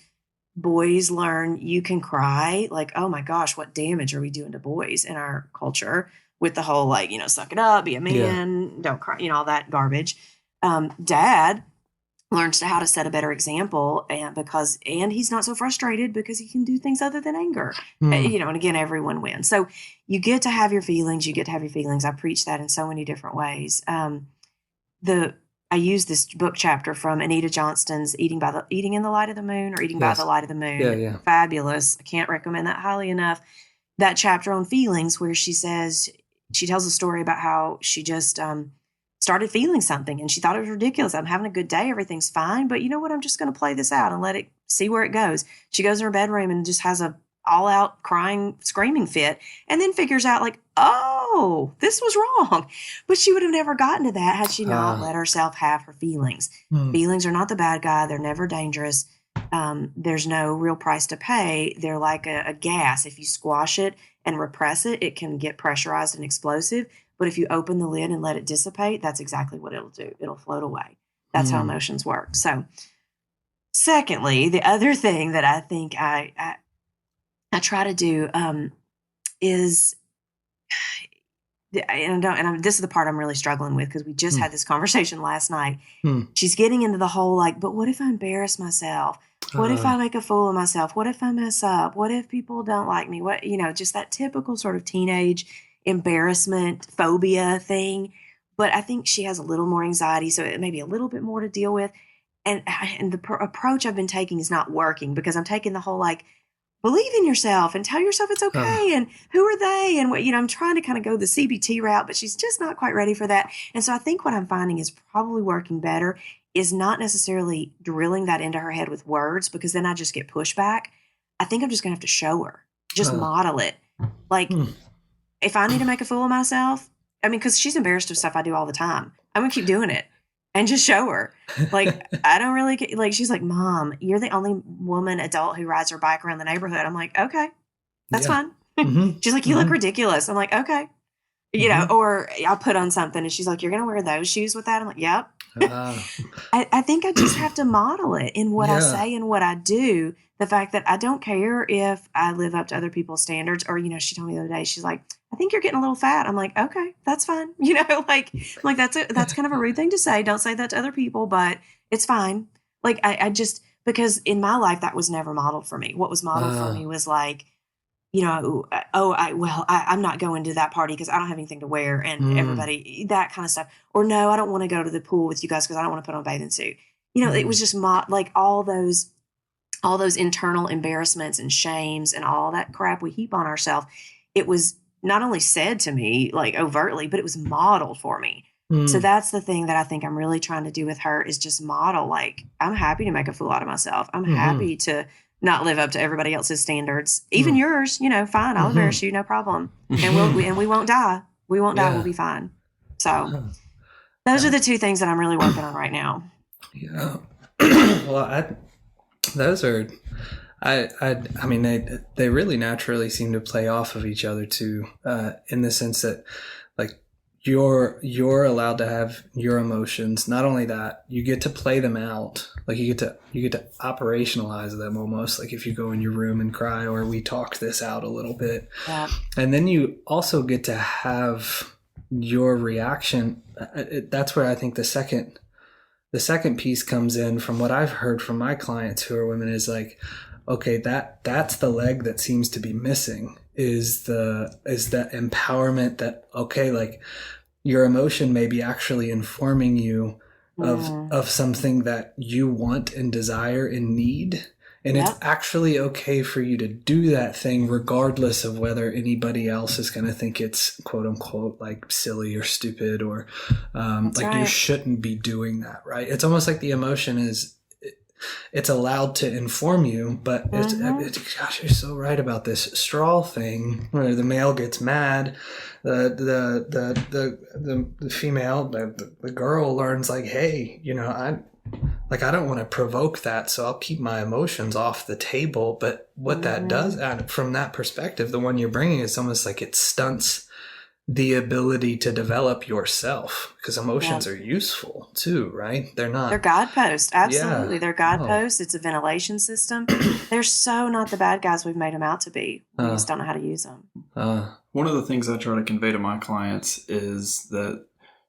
Boys learn you can cry, like, oh my gosh, what damage are we doing to boys in our culture with the whole like, suck it up, be a man, don't cry, all that garbage. Dad learns how to set a better example and he's not so frustrated because he can do things other than anger, and again, everyone wins. So you get to have your feelings. I preach that in so many different ways. I use this book chapter from Anita Johnston's Eating in the Light of the Moon or Eating by the Light of the Moon. Yeah. Fabulous. I can't recommend that highly enough. That chapter on feelings where she tells a story about how she just, started feeling something and she thought it was ridiculous. I'm having a good day. Everything's fine. But you know what? I'm just going to play this out and let it see where it goes. She goes in her bedroom and just has a all out crying, screaming fit and then figures out like, oh, this was wrong. But she would have never gotten to that had she not let herself have her feelings. Feelings are not the bad guy. They're never dangerous. There's no real price to pay. They're like a gas. If you squash it and repress it, it can get pressurized and explosive. But if you open the lid and let it dissipate, that's exactly what it'll do. It'll float away. That's how emotions work. So, secondly, the other thing that I think I try to do is, this is the part I'm really struggling with because we just had this conversation last night. She's getting into the whole like, but what if I embarrass myself? What if I make a fool of myself? What if I mess up? What if people don't like me? What, just that typical sort of teenage embarrassment phobia thing. But I think she has a little more anxiety, so it may be a little bit more to deal with. And the approach I've been taking is not working because I'm taking the whole like, believe in yourself and tell yourself it's okay. And who are they? And what, I'm trying to kind of go the CBT route, but she's just not quite ready for that. And so I think what I'm finding is probably working better is not necessarily drilling that into her head with words because then I just get pushback. I think I'm just going to have to show her, just model it. Like, if I need to make a fool of myself, because she's embarrassed of stuff I do all the time. I'm going to keep doing it and just show her. Like, I don't really get, like, she's like, Mom, you're the only adult who rides her bike around the neighborhood. I'm like, okay, that's fine. She's like, you look ridiculous. I'm like, okay. you know, or I'll put on something and she's like, you're going to wear those shoes with that? I'm like, yep. I think I just have to model it in what I say and what I do. The fact that I don't care if I live up to other people's standards, or, you know, she told me the other day, she's like, I think you're getting a little fat. I'm like, okay, that's fine. You know, like that's kind of a rude thing to say. Don't say that to other people, but it's fine. Like I just, because in my life, that was never modeled for me. What was modeled for me was like, you know, I'm not going to that party because I don't have anything to wear, and everybody, that kind of stuff. Or no, I don't want to go to the pool with you guys because I don't want to put on a bathing suit. You know, it was just like all those internal embarrassments and shames and all that crap we heap on ourselves. It was not only said to me like overtly, but it was modeled for me. So that's the thing that I think I'm really trying to do with her, is just model, like, I'm happy to make a fool out of myself. I'm happy to not live up to everybody else's standards, even yours, you know, fine. I'll embarrass you. No problem. And we won't die. We won't die. We'll be fine. So those are the two things that I'm really working on right now. Yeah. Well, those are, I mean, they really naturally seem to play off of each other too, in the sense that, like, you're allowed to have your emotions. Not only that, you get to play them out. Like you get to operationalize them almost, like if you go in your room and cry, or we talk this out a little bit. Yeah. And then you also get to have your reaction. That's where I think the second piece comes in, from what I've heard from my clients who are women, is like, okay, that's the leg that seems to be missing, is the empowerment that, okay, like your emotion may be actually informing you of something that you want and desire and need. And it's actually okay for you to do that thing regardless of whether anybody else is going to think it's quote unquote like silly or stupid, or you shouldn't be doing that, right? It's almost like the emotion it's allowed to inform you, but gosh, you're so right about this straw thing where the male gets mad, the female, the girl learns like, hey, you know, I don't want to provoke that, so I'll keep my emotions off the table. But what that does, from that perspective, the one you're bringing, is almost like it stunts the ability to develop yourself, because emotions are useful too, right? They're guideposts. Absolutely. They're guideposts. It's a ventilation system. They're so not the bad guys we've made them out to be. We just don't know how to use them. One of the things I try to convey to my clients is that,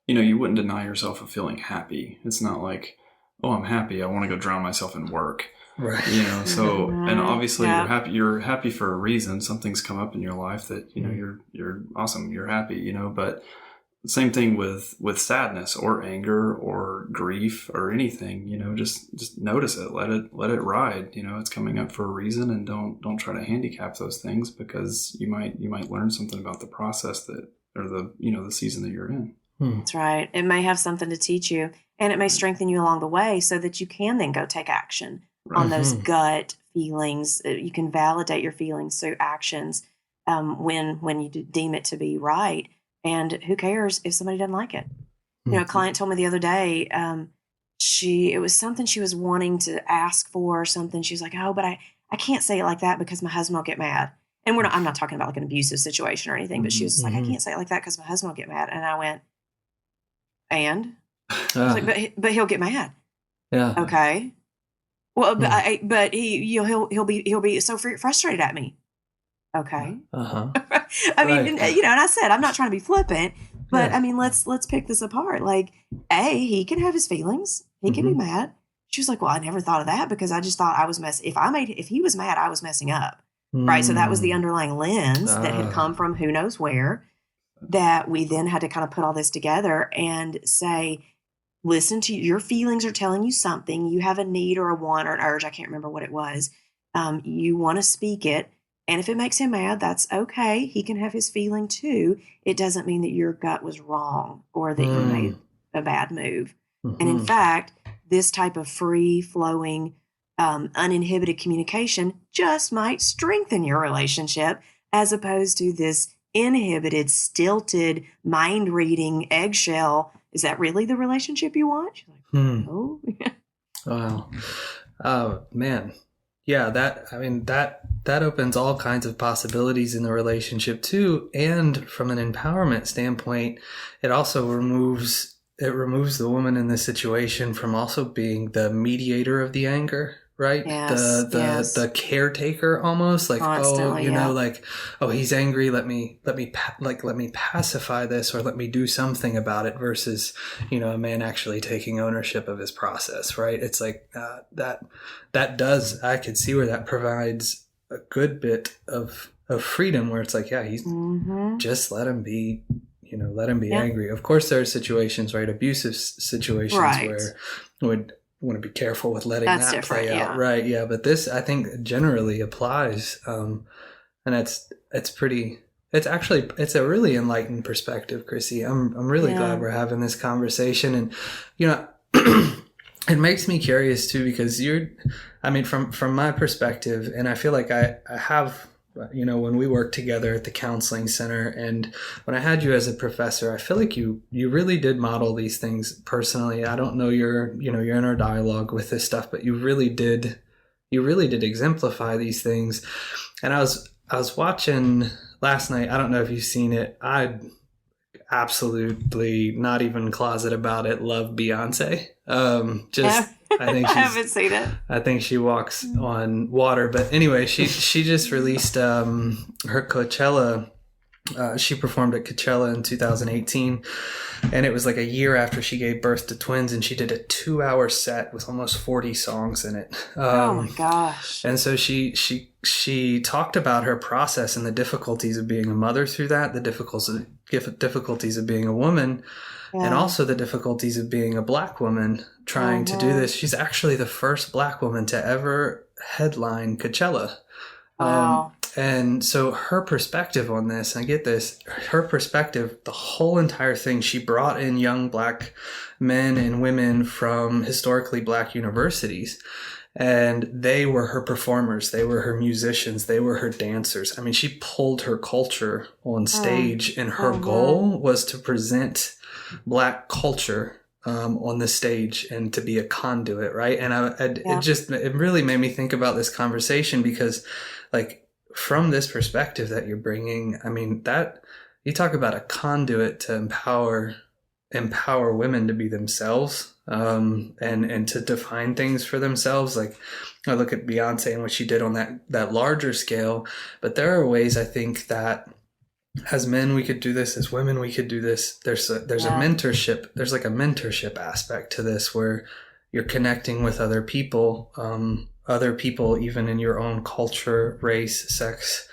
you know, you wouldn't deny yourself of feeling happy. It's not like, oh, I'm happy, I want to go drown myself in work. Right. You know, so, and obviously you're happy for a reason. Something's come up in your life that, you know, you're awesome, you're happy, you know, but same thing with sadness or anger or grief or anything, you know, just notice it, let it ride, you know, it's coming up for a reason, and don't try to handicap those things, because you might learn something about the process that, or the, you know, the season that you're in. That's right. It may have something to teach you, and it may strengthen you along the way so that you can then go take action on those gut feelings. You can validate your feelings through actions when you deem it to be right. And who cares if somebody doesn't like it? You know, a client told me the other day, it was something she was wanting to ask for or something. She was like, oh, but I can't say it like that because my husband will get mad. And I'm not talking about like an abusive situation or anything, but she was just like, I can't say it like that because my husband will get mad. And I went, and? I was like, but he'll get mad. Yeah. Okay. Well, but he'll be so frustrated at me. Okay. I mean, you know, and I said, I'm not trying to be flippant, but I mean, let's pick this apart. Like, he can have his feelings. He can be mad. She was like, well, I never thought of that because I just thought I was if he was mad, I was messing up. Right. So that was the underlying lens that had come from who knows where, that we then had to kind of put all this together and say, listen to your feelings are telling you something. You have a need or a want or an urge. I can't remember what it was. You want to speak it. And if it makes him mad, that's okay. He can have his feeling too. It doesn't mean that your gut was wrong or that you made a bad move. And in fact, this type of free flowing, uninhibited communication just might strengthen your relationship, as opposed to this inhibited, stilted, mind reading eggshell. Is that really the relationship you want? She's like, oh. Wow. Oh, man. Yeah, that opens all kinds of possibilities in the relationship too. And from an empowerment standpoint, it also removes the woman in this situation from also being the mediator of the anger, right? Yes, The caretaker almost, like, constantly, he's angry, let me pacify this, or let me do something about it, versus, a man actually taking ownership of his process, right? It's like I could see where that provides a good bit of freedom, where it's like, yeah, he's just let him be angry. Of course, there are situations, right? Abusive situations, right, where would want to be careful with letting that play out. Right. Yeah. But this, I think, generally applies. And it's a really enlightened perspective, Chrissy. I'm really glad we're having this conversation. And, it makes me curious too, because from my perspective, and I feel like I have, when we worked together at the counseling center, and when I had you as a professor, I feel like you really did model these things personally. I don't know your inner dialogue with this stuff, but you really did exemplify these things. And I was watching last night. I don't know if you've seen it. I absolutely, not even closet about it, love Beyonce. I think I haven't seen it. I think she walks on water. But anyway, she just released her Coachella. She performed at Coachella in 2018, and it was like a year after she gave birth to twins, and she did a 2-hour set with almost 40 songs in it. Oh my gosh. And so she talked about her process and the difficulties of being a mother through that, the difficulties of being a woman, and also the difficulties of being a Black woman trying to do this. She's actually the first Black woman to ever headline Coachella. Wow. And so her perspective on this, and I get this, her perspective, the whole entire thing, she brought in young Black men and women from historically Black universities. And they were her performers. They were her musicians. They were her dancers. I mean, she pulled her culture on stage, and her goal was to present Black culture on the stage and to be a conduit, right? And it really made me think about this conversation, because, like, from this perspective that you're bringing, I mean, that you talk about a conduit to empower women to be themselves, and to define things for themselves. Like, I look at Beyonce and what she did on that larger scale, but there are ways, I think, that as men we could do this, as women we could do this. There's a mentorship. There's like a mentorship aspect to this, where you're connecting with other people even in your own culture, race, sex,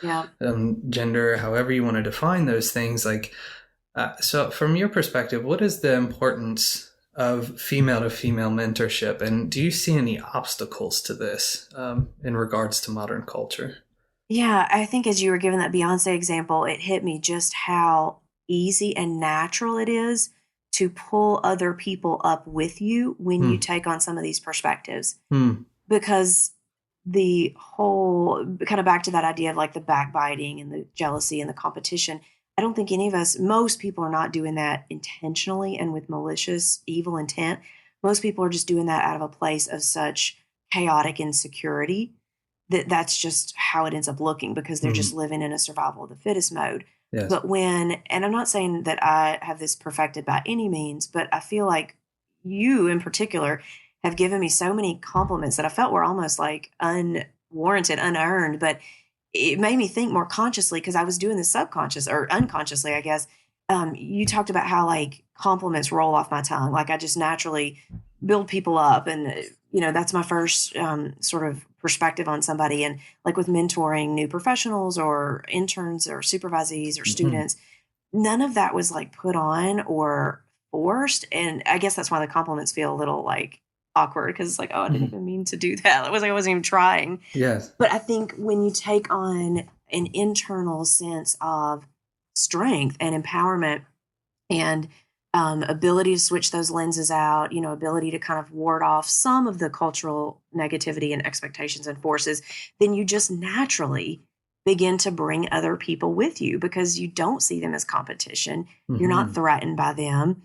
gender, however you want to define those things. Like, so from your perspective, what is the importance of female to female mentorship? And do you see any obstacles to this in regards to modern culture? Yeah, I think as you were giving that Beyonce example, it hit me just how easy and natural it is to pull other people up with you when you take on some of these perspectives. Because the whole, kind of back to that idea of like the backbiting and the jealousy and the competition, I don't think any of us, most people are not doing that intentionally and with malicious, evil intent. Most people are just doing that out of a place of such chaotic insecurity that's just how it ends up looking, because they're just living in a survival of the fittest mode. Yes. But and I'm not saying that I have this perfected by any means, but I feel like you in particular have given me so many compliments that I felt were almost like unwarranted, unearned, but it made me think more consciously, because I was doing this subconscious or unconsciously, I guess. You talked about how like compliments roll off my tongue. Like I just naturally build people up, and that's my first sort of perspective on somebody. And like with mentoring new professionals or interns or supervisees or students, none of that was like put on or forced. And I guess that's why the compliments feel a little like awkward, because it's like, oh, I didn't even mean to do that. I wasn't even trying. Yes. But I think when you take on an internal sense of strength and empowerment and ability to switch those lenses out, ability to kind of ward off some of the cultural negativity and expectations and forces, then you just naturally begin to bring other people with you, because you don't see them as competition. You're not threatened by them.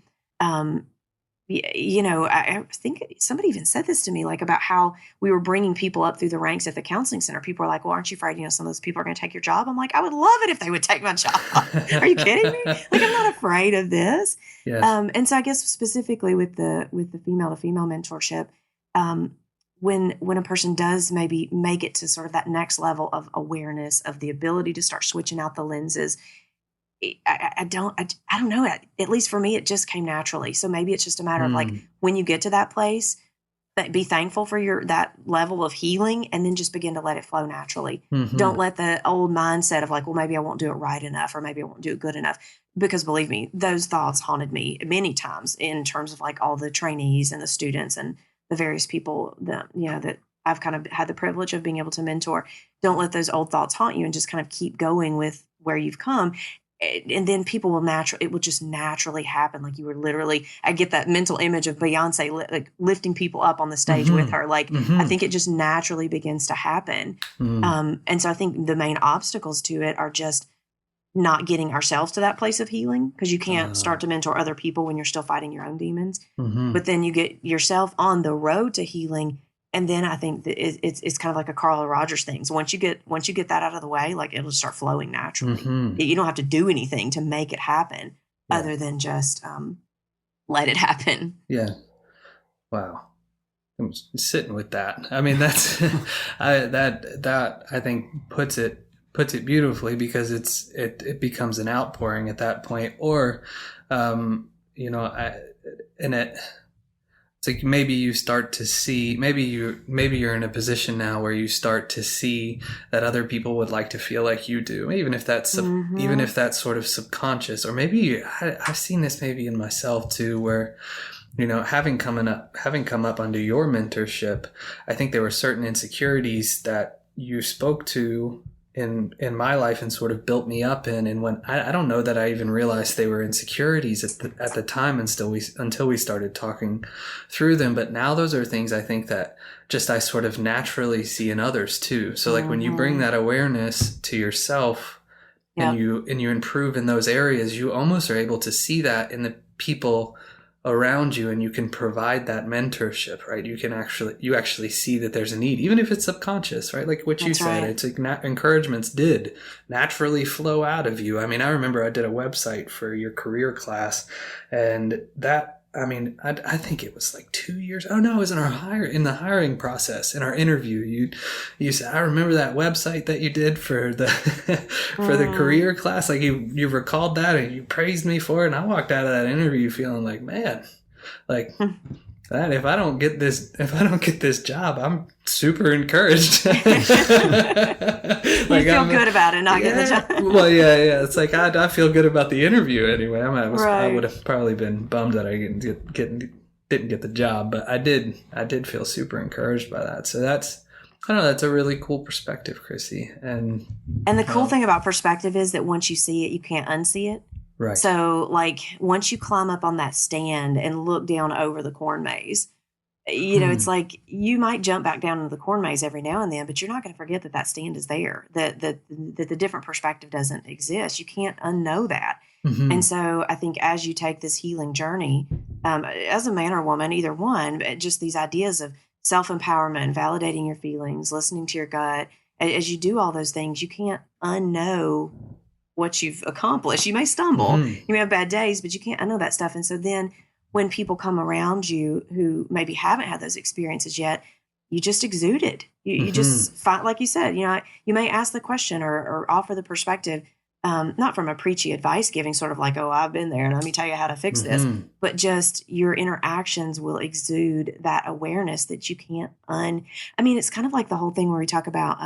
I think somebody even said this to me, like about how we were bringing people up through the ranks at the counseling center. People were like, well, aren't you afraid, some of those people are going to take your job? I'm like, I would love it if they would take my job. Are you kidding me? Like, I'm not afraid of this. Yes. And so I guess specifically with the female to female mentorship, when a person does maybe make it to sort of that next level of awareness, of the ability to start switching out the lenses, I don't know. At least for me, it just came naturally. So maybe it's just a matter of like, when you get to that place, be thankful for that level of healing, and then just begin to let it flow naturally. Don't let the old mindset of like, well, maybe I won't do it right enough, or maybe I won't do it good enough. Because believe me, those thoughts haunted me many times in terms of like all the trainees and the students and the various people that I've kind of had the privilege of being able to mentor. Don't let those old thoughts haunt you, and just kind of keep going with where you've come. And then people will it will just naturally happen. Like, you were literally, I get that mental image of Beyonce like lifting people up on the stage with her. Like, I think it just naturally begins to happen. And so I think the main obstacles to it are just not getting ourselves to that place of healing, because you can't start to mentor other people when you're still fighting your own demons. But then you get yourself on the road to healing. And then I think that it's kind of like a Carl Rogers thing. So once you get that out of the way, like, it'll start flowing naturally. You don't have to do anything to make it happen other than just let it happen. Yeah. Wow. I'm sitting with that. I mean, that's that I think puts it beautifully, because it becomes an outpouring at that point, or it's like maybe you start to see, maybe you're in a position now where you start to see that other people would like to feel like you do, even if that's sort of subconscious, or maybe I've seen this maybe in myself too, where having come up under your mentorship, I think there were certain insecurities that you spoke to in my life and sort of built me up in. And when I don't know that I even realized they were insecurities at the time until we started talking through them. But now those are things I think that just I sort of naturally see in others too. So like when you bring that awareness to yourself and you improve in those areas, you almost are able to see that in the people around you, and you can provide that mentorship, right? You actually see that there's a need, even if it's subconscious, right? Like what you said, it's like encouragements did naturally flow out of you. I mean, I remember I did a website for your career class, and that, I mean, I think it was like 2 years. Oh no, it was in the hiring process, in our interview. You said, I remember that website that you did for the for the career class. Like you recalled that and you praised me for it. And I walked out of that interview feeling like, man, like that if I don't get this job, I'm super encouraged. Like, you feel good about it, not getting the job. Well, yeah. It's like I feel good about the interview anyway. I would have probably been bummed that I didn't get the job, but I did feel super encouraged by that. So that's a really cool perspective, Chrissy. And the cool thing about perspective is that once you see it, you can't unsee it. Right. So like once you climb up on that stand and look down over the corn maze, it's like you might jump back down into the corn maze every now and then, but you're not going to forget that stand is there, that the different perspective doesn't exist. You can't unknow that. And so I think as you take this healing journey, as a man or woman, either one, just these ideas of self-empowerment, validating your feelings, listening to your gut, as you do all those things, you can't unknow what you've accomplished. You may stumble, you may have bad days, but you can't unknow that stuff. And so then when people come around you who maybe haven't had those experiences yet, you just exude it. You just find, like you said, you may ask the question or offer the perspective, not from a preachy advice giving, sort of like, oh, I've been there and let me tell you how to fix this, but just your interactions will exude that awareness that you can't I mean, it's kind of like the whole thing where we talk about,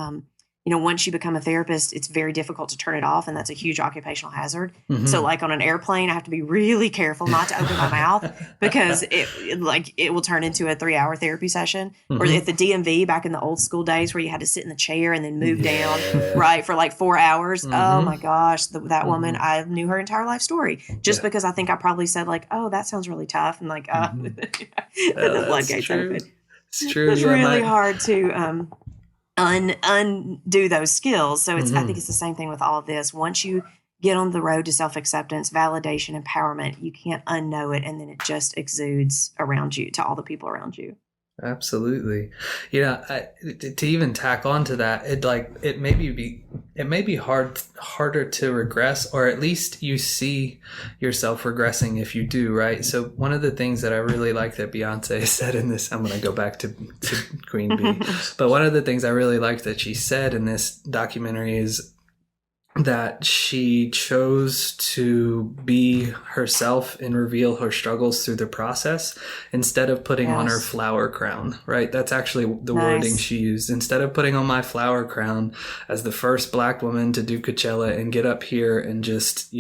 once you become a therapist, it's very difficult to turn it off, and that's a huge occupational hazard. So like on an airplane, I have to be really careful not to open my mouth because it will turn into a 3-hour therapy session. Or at the DMV back in the old school days where you had to sit in the chair and then move down, right, for like 4 hours. Oh my gosh, that woman, I knew her entire life story just because I think I probably said like, oh, that sounds really tough. And like, the floodgates open. It's true. It's really hard to undo those skills. So I think it's the same thing with all of this. Once you get on the road to self-acceptance, validation, empowerment, you can't unknow it. And then it just exudes around you to all the people around you. Absolutely. To even tack onto that, it may be harder to regress, or at least you see yourself regressing if you do, right? So one of the things that I really like that Beyonce said in this, I'm going to go back to Queen Bee, but one of the things I really like that she said in this documentary is that she chose to be herself and reveal her struggles through the process instead of putting on her flower crown, right? That's actually the wording she used. Instead of putting on my flower crown as the first Black woman to do Coachella and get up here and just,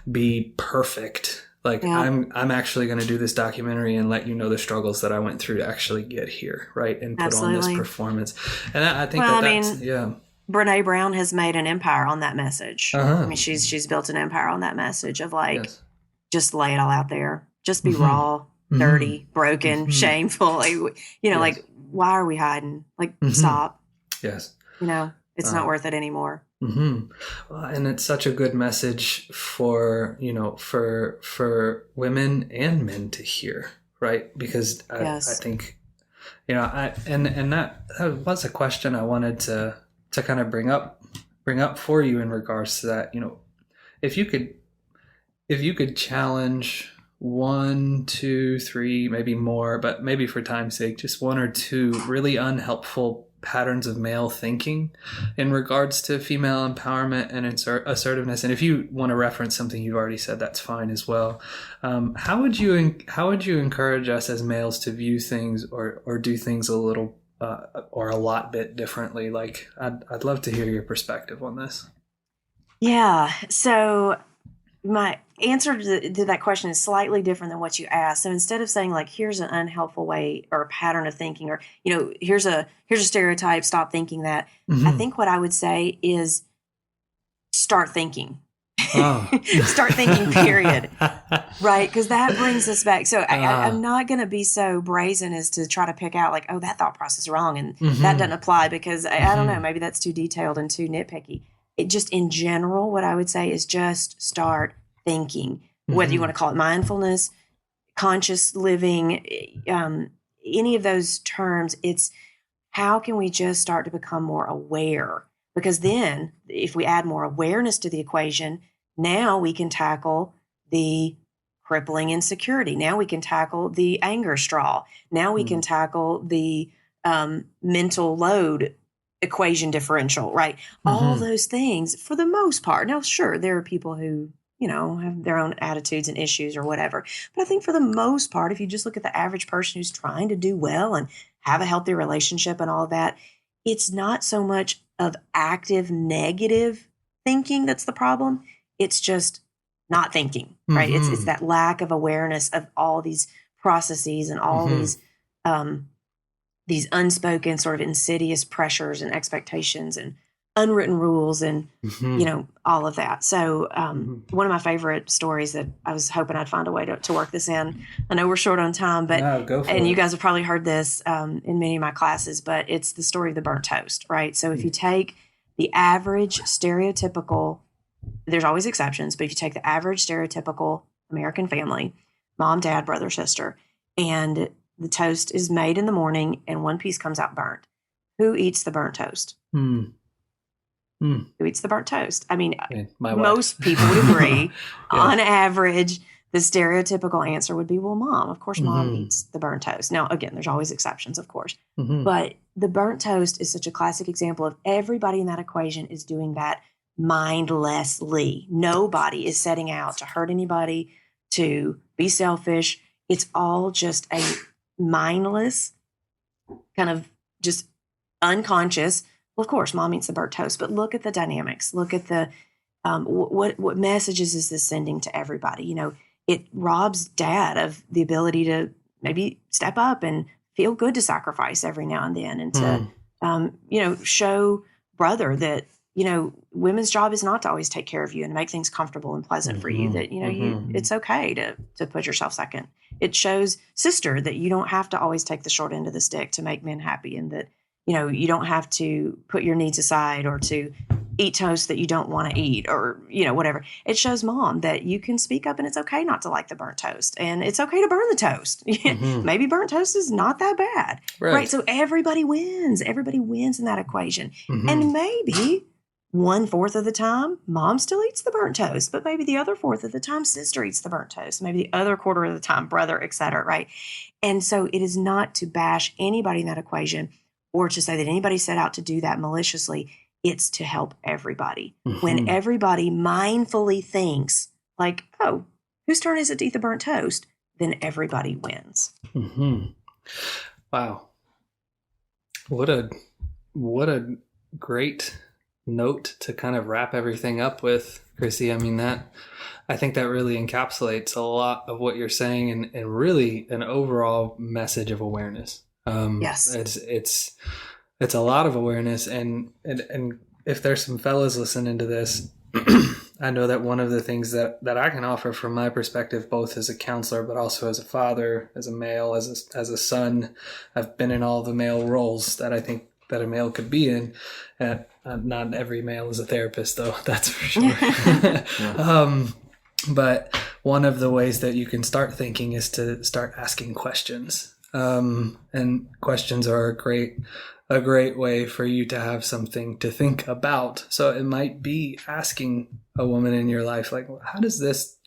be perfect. I'm actually going to do this documentary and let you know the struggles that I went through to actually get here, right? And put on this performance. And I think Brene Brown has made an empire on that message. I mean, she's built an empire on that message of just lay it all out there. Just be raw, dirty, broken, shameful. Why are we hiding? Stop. Yes. It's not worth it anymore. And it's such a good message for women and men to hear, right? Because I think, that was a question I wanted to kind of bring up for you in regards to that. If you could challenge 1, 2, 3, maybe more, but maybe for time's sake, just 1 or 2 really unhelpful patterns of male thinking in regards to female empowerment and assertiveness. And if you want to reference something you've already said, that's fine as well. How would you encourage us as males to view things or do things a little or a lot bit differently? I'd love to hear your perspective on this. Yeah. So my answer to that question is slightly different than what you asked. So instead of saying here's an unhelpful way or a pattern of thinking, or, here's a stereotype, stop thinking that. I think what I would say is start thinking. Start thinking, period. Right? Because that brings us back. So I'm not going to be so brazen as to try to pick out that thought process is wrong and that doesn't apply, because I don't know, maybe that's too detailed and too nitpicky. It just in general, what I would say is just start thinking, whether you want to call it mindfulness, conscious living, any of those terms. It's how can we just start to become more aware? Because then if we add more awareness to the equation, now we can tackle the crippling insecurity. Now we can tackle the anger straw. Now we can tackle the mental load equation differential, right? All those things for the most part. Now, sure, there are people who, have their own attitudes and issues or whatever. But I think for the most part, if you just look at the average person who's trying to do well and have a healthy relationship and all of that, it's not so much of active negative thinking that's the problem. It's just not thinking, right? It's that lack of awareness of all these processes and all these unspoken sort of insidious pressures and expectations and unwritten rules and, all of that. So one of my favorite stories that I was hoping I'd find a way to work this in. I know we're short on time, but, you guys have probably heard this in many of my classes, but it's the story of the burnt toast, right? So if you take the average stereotypical, there's always exceptions, but if you take the average stereotypical American family, mom, dad, brother, sister, and the toast is made in the morning and one piece comes out burnt. Who eats the burnt toast? Who eats the burnt toast? I mean, most people would agree. On average, the stereotypical answer would be, well, mom. Of course, mom eats the burnt toast. Now, again, there's always exceptions, of course. But the burnt toast is such a classic example of everybody in that equation is doing that mindlessly. Nobody is setting out to hurt anybody, to be selfish. It's all just a mindless, kind of just unconscious. Well, of course, mom eats the burnt toast, but look at the dynamics. Look at the what messages is this sending to everybody? It robs dad of the ability to maybe step up and feel good to sacrifice every now and then, and to show brother that women's job is not to always take care of you and make things comfortable and pleasant for you. That it's okay to put yourself second. It shows sister that you don't have to always take the short end of the stick to make men happy, and that you don't have to put your needs aside or to eat toast that you don't want to eat, or, whatever. It shows mom that you can speak up and it's okay not to like the burnt toast, and it's okay to burn the toast. Maybe burnt toast is not that bad. Right. So everybody wins. Everybody wins in that equation. And maybe 1/4 of the time, mom still eats the burnt toast, but maybe the other 1/4 of the time, sister eats the burnt toast. Maybe the other 1/4 of the time, brother, et cetera, right? And so it is not to bash anybody in that equation or to say that anybody set out to do that maliciously. It's to help everybody. When everybody mindfully thinks like, oh, whose turn is it to eat the burnt toast? Then everybody wins. Wow. What a great note to kind of wrap everything up with, Chrissy. I mean, I think that really encapsulates a lot of what you're saying, and really an overall message of awareness. Yes. It's a lot of awareness, and if there's some fellas listening to this, I know that one of the things that I can offer from my perspective, both as a counselor, but also as a father, as a male, as a son, I've been in all the male roles that I think that a male could be in. Not every male is a therapist, though, that's for sure. But one of the ways that you can start thinking is to start asking questions. And questions are a great way for you to have something to think about. So it might be asking a woman in your life, like, how does this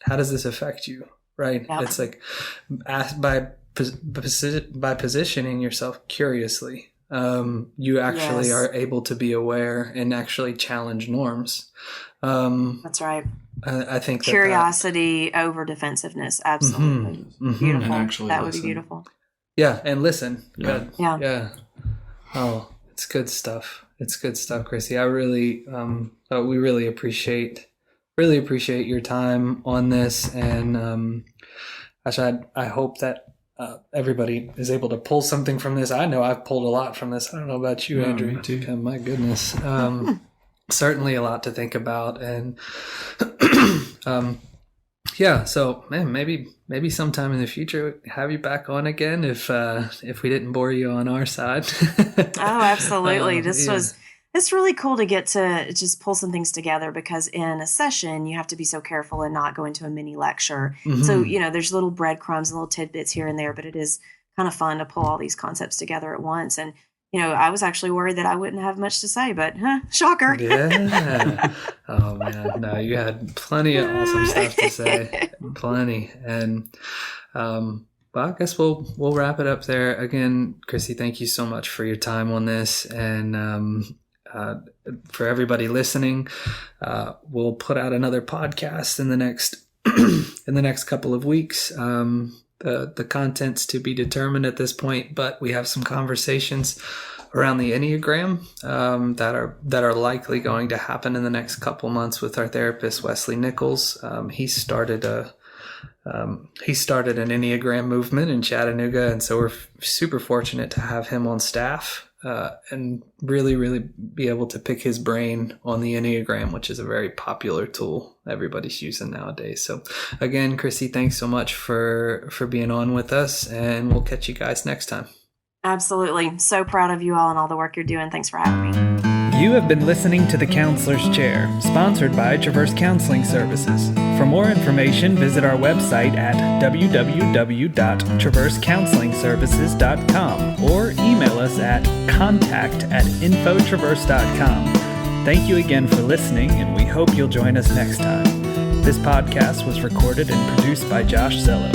affect you? Right. Yeah. It's like by positioning yourself curiously, you actually are able to be aware and actually challenge norms. That's right. I think curiosity over defensive-ness. Absolutely. Beautiful. And actually that would be beautiful. Yeah. And listen. Yeah. Yeah. Oh, it's good stuff. It's good stuff, Chrissy. I really, we really appreciate your time on this. And, I hope that, everybody is able to pull something from this. I know I've pulled a lot from this. I don't know about you, Andrew. Me too. Oh, my goodness. Certainly a lot to think about. And, yeah, so man, maybe sometime in the future have you back on again if we didn't bore you on our side. Oh, absolutely. It's really cool to get to just pull some things together, because in a session you have to be so careful and not go into a mini lecture. So, there's little breadcrumbs and little tidbits here and there, but it is kind of fun to pull all these concepts together at once. And I was actually worried that I wouldn't have much to say, but shocker. Yeah. Oh man, no, you had plenty of awesome stuff to say, plenty. And well, I guess we'll wrap it up there. Again, Chrissy, thank you so much for your time on this, and for everybody listening, we'll put out another podcast in the next couple of weeks. The content's to be determined at this point, but we have some conversations around the Enneagram that are likely going to happen in the next couple months with our therapist Wesley Nichols. He started an Enneagram movement in Chattanooga, and so we're super fortunate to have him on staff and really, really be able to pick his brain on the Enneagram, which is a very popular tool everybody's using nowadays. So again, Chrissy, thanks so much for being on with us, and we'll catch you guys next time. Absolutely. So proud of you all and all the work you're doing. Thanks for having me. You have been listening to The Counselor's Chair, sponsored by Traverse Counseling Services. For more information, visit our website at www.traversecounselingservices.com or email us at contact@infotraverse.com. Thank you again for listening, and we hope you'll join us next time. This podcast was recorded and produced by Josh Zello.